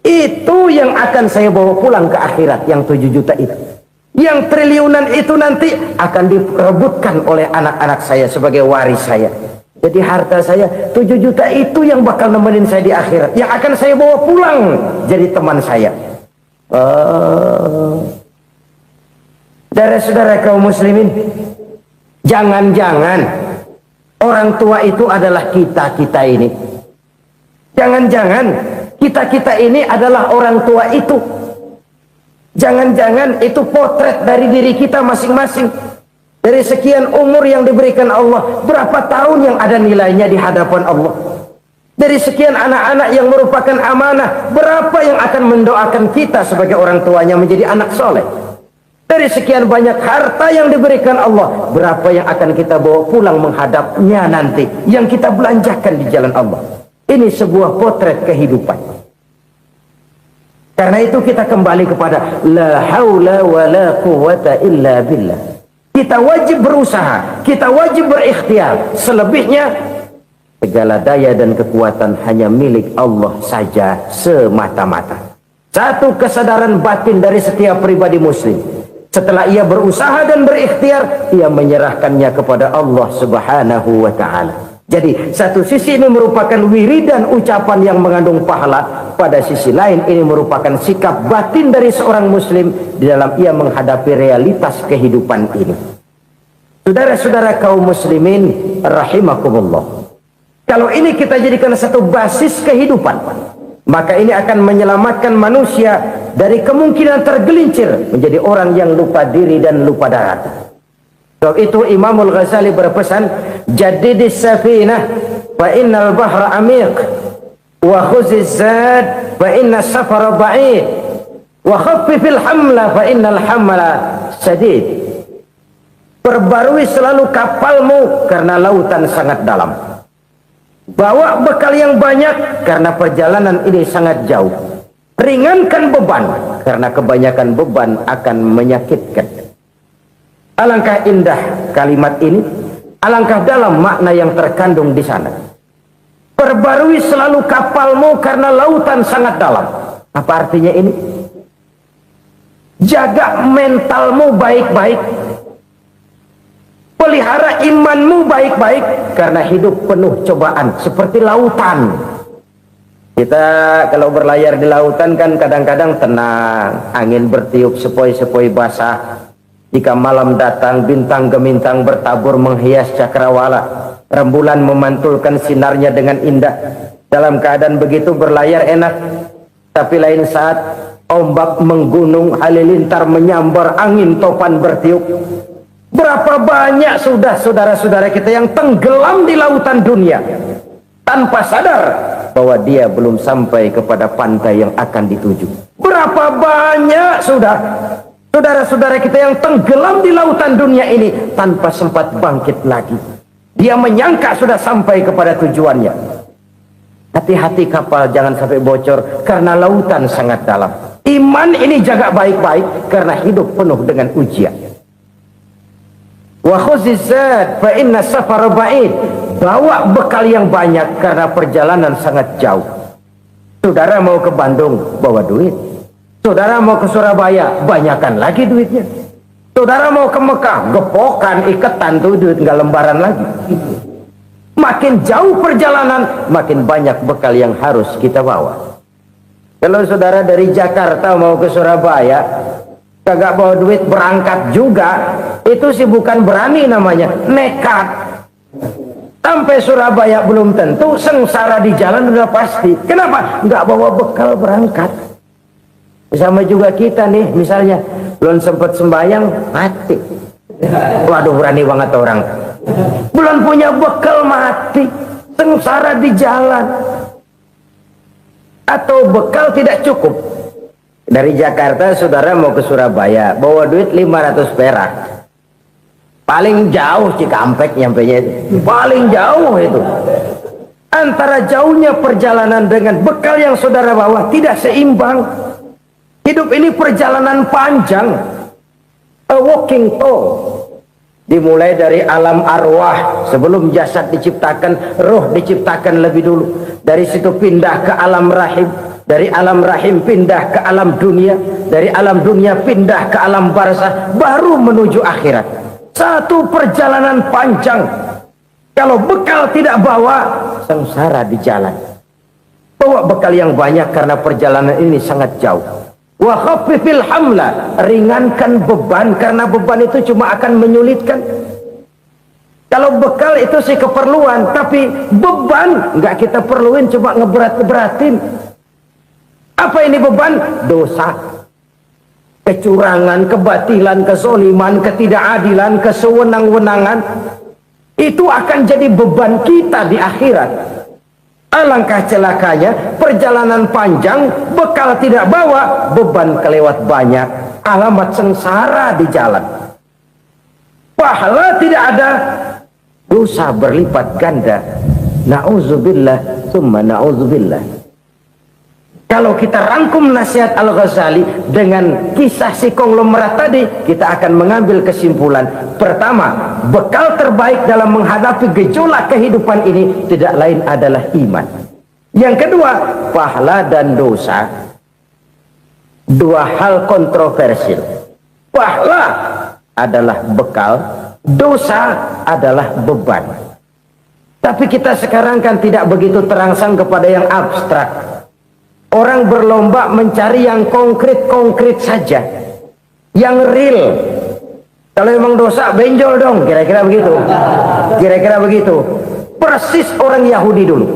Itu yang akan saya bawa pulang ke akhirat, yang 7 juta itu. Yang triliunan itu nanti akan diperebutkan oleh anak-anak saya sebagai waris saya. Jadi harta saya 7 juta itu yang bakal nemenin saya di akhirat, yang akan saya bawa pulang jadi teman saya. Saudara-saudara kaum muslimin, jangan-jangan orang tua itu adalah kita-kita ini. Jangan-jangan kita-kita ini adalah orang tua itu. Jangan-jangan itu potret dari diri kita masing-masing. Dari sekian umur yang diberikan Allah, berapa tahun yang ada nilainya di hadapan Allah. Dari sekian anak-anak yang merupakan amanah, berapa yang akan mendoakan kita sebagai orang tuanya menjadi anak soleh? Dari sekian banyak harta yang diberikan Allah, berapa yang akan kita bawa pulang menghadapnya nanti, yang kita belanjakan di jalan Allah? Ini sebuah potret kehidupan. Karena itu kita kembali kepada la haula wa la quwwata illa billah. Kita wajib berusaha, kita wajib berikhtiar. Selebihnya, segala daya dan kekuatan hanya milik Allah saja semata-mata. Satu kesadaran batin dari setiap pribadi muslim. Setelah ia berusaha dan berikhtiar, ia menyerahkannya kepada Allah Subhanahu wa ta'ala. Jadi, satu sisi ini merupakan wiridan ucapan yang mengandung pahala. Pada sisi lain, ini merupakan sikap batin dari seorang muslim di dalam ia menghadapi realitas kehidupan ini. Saudara-saudara kaum muslimin rahimakumullah. Kalau ini kita jadikan satu basis kehidupan, maka ini akan menyelamatkan manusia dari kemungkinan tergelincir menjadi orang yang lupa diri dan lupa darat. Sebab itu Imamul Ghazali berpesan, jadidis safinah fa innal bahra amiq wa khuziz zad fa inna safara ba'id wa khaffifil hamla fa innal hamla sadid. Perbarui selalu kapalmu karena lautan sangat dalam. Bawa bekal yang banyak karena perjalanan ini sangat jauh. Ringankan beban karena kebanyakan beban akan menyakitkan. Alangkah indah kalimat ini, alangkah dalam makna yang terkandung di sana. Perbarui selalu kapalmu karena lautan sangat dalam. Apa artinya ini? Jaga mentalmu baik-baik. Pelihara imanmu baik-baik karena hidup penuh cobaan seperti lautan. Kita kalau berlayar di lautan kan kadang-kadang tenang, angin bertiup sepoi-sepoi basah. Jika malam datang, bintang gemintang bertabur menghias cakrawala. Rembulan memantulkan sinarnya dengan indah. Dalam keadaan begitu berlayar enak. Tapi lain saat ombak menggunung, halilintar menyambar, angin topan bertiup. Berapa banyak sudah saudara-saudara kita yang tenggelam di lautan dunia tanpa sadar bahwa dia belum sampai kepada pantai yang akan dituju. Berapa banyak sudah saudara-saudara kita yang tenggelam di lautan dunia ini tanpa sempat bangkit lagi. Dia menyangka sudah sampai kepada tujuannya. Hati-hati kapal jangan sampai bocor karena lautan sangat dalam. Iman ini jaga baik-baik karena hidup penuh dengan ujian. Wa khuziz zad fa inna safara ba'id. Bawa bekal yang banyak karena perjalanan sangat jauh. Saudara mau ke Bandung, bawa duit. Saudara mau ke Surabaya, banyakan lagi duitnya. Saudara mau ke Mekah, gepokan, iketan tuh duit nggak lembaran lagi. Makin jauh perjalanan, makin banyak bekal yang harus kita bawa. Kalau saudara dari Jakarta mau ke Surabaya, kagak bawa duit berangkat juga, itu sih bukan berani namanya, nekat. Sampai Surabaya belum tentu, sengsara di jalan udah pasti. Kenapa? Nggak bawa bekal berangkat. Sama juga kita nih, misalnya belum sempat sembahyang, mati. Waduh, berani banget orang. Belum punya bekal, mati. Sengsara di jalan. Atau bekal tidak cukup. Dari Jakarta saudara mau ke Surabaya, bawa duit 500 perak. Paling jauh Cikampek nyampenya itu. Paling jauh itu. Antara jauhnya perjalanan dengan bekal yang saudara bawa tidak seimbang. Hidup ini perjalanan panjang. A walking tour. Dimulai dari alam arwah, sebelum jasad diciptakan, roh diciptakan lebih dulu. Dari situ pindah ke alam rahim. Dari alam rahim pindah ke alam dunia. Dari alam dunia pindah ke alam barzah, baru menuju akhirat. Satu perjalanan panjang. Kalau bekal tidak bawa, sengsara di jalan. Bawa bekal yang banyak karena perjalanan ini sangat jauh. Wa khaffifil hamla, ringankan beban karena beban itu cuma akan menyulitkan. Kalau bekal itu sih keperluan, tapi beban nggak kita perluin, cuma ngeberat-beratin. Apa ini beban? Dosa, kecurangan, kebatilan, kezoliman, ketidakadilan, kesewenang-wenangan. Itu akan jadi beban kita di akhirat. Alangkah celakanya, perjalanan panjang, bekal tidak bawa, beban kelewat banyak, alamat sengsara di jalan. Pahala tidak ada, dosa berlipat ganda. Na'udzubillah, summa na'udzubillah. Kalau kita rangkum nasihat Al-Ghazali dengan kisah si konglomerat tadi, kita akan mengambil kesimpulan. Pertama, bekal terbaik dalam menghadapi gejolak kehidupan ini tidak lain adalah iman. Yang kedua, pahala dan dosa, dua hal kontroversial. Pahala adalah bekal, dosa adalah beban. Tapi kita sekarang kan tidak begitu terangsang kepada yang abstrak. Orang berlomba mencari yang konkret-konkret saja, yang real. Kalau memang dosa, benjol dong, kira-kira begitu. Kira-kira begitu. Persis orang Yahudi dulu.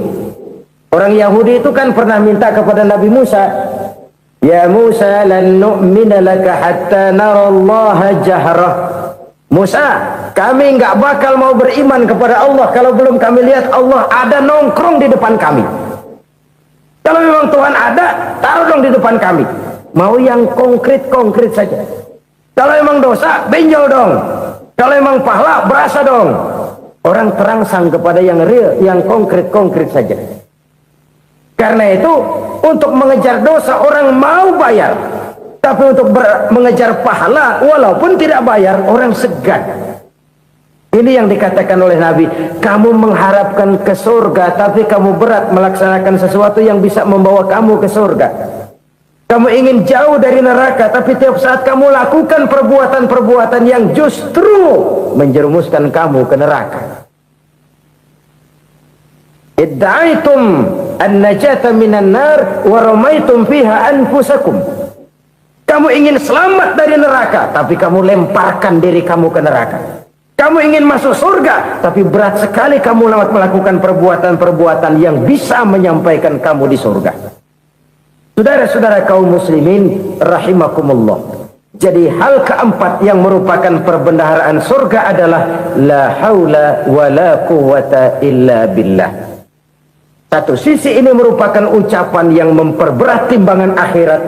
Orang Yahudi itu kan pernah minta kepada Nabi Musa, "Ya Musa, lan nu'mina laka hatta narallaha jahrah." Musa, kami nggak bakal mau beriman kepada Allah kalau belum kami lihat Allah ada nongkrong di depan kami. Kalau memang Tuhan ada, taruh dong di depan kami. Mau yang konkret-konkret saja. Kalau memang dosa, benjol dong. Kalau memang pahala, berasa dong. Orang terangsang kepada yang real, yang konkret-konkret saja. Karena itu, untuk mengejar dosa, orang mau bayar. Tapi untuk mengejar pahala, walaupun tidak bayar, orang segan. Ini yang dikatakan oleh Nabi, kamu mengharapkan ke surga, tapi kamu berat melaksanakan sesuatu yang bisa membawa kamu ke surga. Kamu ingin jauh dari neraka, tapi tiap saat kamu lakukan perbuatan-perbuatan yang justru menjerumuskan kamu ke neraka. Idda'aitum an-najata minan nar wa ramaitum fiha anfusakum. Kamu ingin selamat dari neraka, tapi kamu lemparkan diri kamu ke neraka. Kamu ingin masuk surga, tapi berat sekali kamu melakukan perbuatan-perbuatan yang bisa menyampaikan kamu di surga. Saudara-saudara kaum muslimin rahimakumullah. Jadi hal keempat yang merupakan perbendaharaan surga adalah la haula wa la quwwata illa billah. Satu sisi ini merupakan ucapan yang memperberat timbangan akhirat.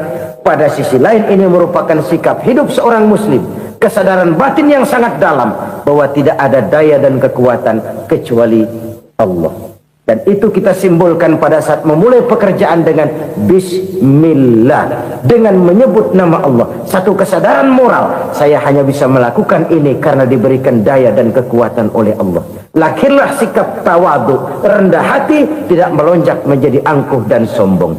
Pada sisi lain ini merupakan sikap hidup seorang muslim. Kesadaran batin yang sangat dalam bahwa tidak ada daya dan kekuatan kecuali Allah. Dan itu kita simbolkan pada saat memulai pekerjaan dengan Bismillah, dengan menyebut nama Allah. Satu kesadaran moral, saya hanya bisa melakukan ini karena diberikan daya dan kekuatan oleh Allah. Lahirlah sikap tawadu, rendah hati, tidak melonjak menjadi angkuh dan sombong.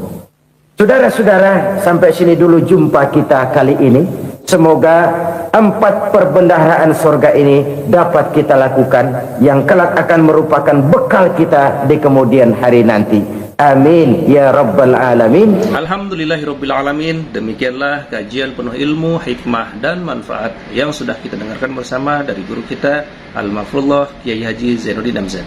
Saudara-saudara, sampai sini dulu jumpa kita kali ini. Semoga 4 perbendaharaan surga ini dapat kita lakukan, yang kelak akan merupakan bekal kita di kemudian hari nanti. Amin ya rabbal alamin. Alhamdulillahirabbil alamin. Demikianlah kajian penuh ilmu, hikmah dan manfaat yang sudah kita dengarkan bersama dari guru kita Al-Mafrullah Kiai Haji Zainuddin MZ.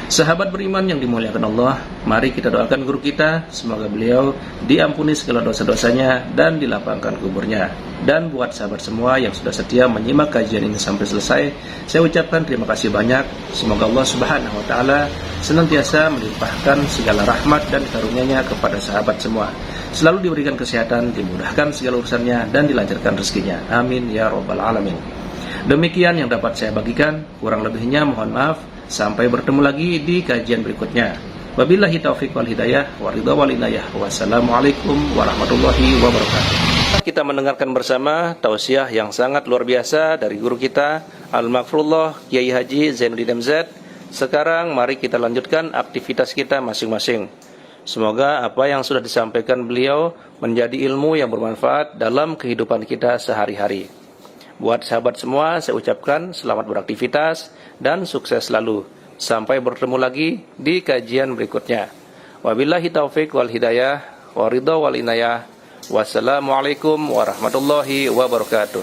Sahabat beriman yang dimuliakan Allah, mari kita doakan guru kita, semoga beliau diampuni segala dosa-dosanya dan dilapangkan kuburnya. Dan buat sahabat semua yang sudah setia menyimak kajian ini sampai selesai, saya ucapkan terima kasih banyak. Semoga Allah Subhanahu wa taala senantiasa melimpahkan segala rahmat dan karunia-Nya kepada sahabat semua. Selalu diberikan kesehatan, dimudahkan segala urusannya dan dilancarkan rezekinya. Amin ya rabbal alamin. Demikian yang dapat saya bagikan, kurang lebihnya mohon maaf. Sampai bertemu lagi di kajian berikutnya. Wabillahi taufiq wal hidayah wa ridha wal inayah. Wassalamualaikum warahmatullahi wabarakatuh. Kita mendengarkan bersama tausiah yang sangat luar biasa dari guru kita Al-Mafrullah Kiai Haji Zainuddin MZ. Sekarang mari kita lanjutkan aktivitas kita masing-masing. Semoga apa yang sudah disampaikan beliau menjadi ilmu yang bermanfaat dalam kehidupan kita sehari-hari. Buat sahabat semua, saya ucapkan selamat beraktivitas dan sukses selalu. Sampai bertemu lagi di kajian berikutnya. Wabillahi taufiq wal hidayah wa ridha wal inayah. Wassalamualaikum warahmatullahi wabarakatuh.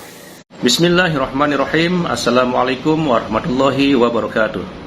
Bismillahirrahmanirrahim. Assalamualaikum warahmatullahi wabarakatuh.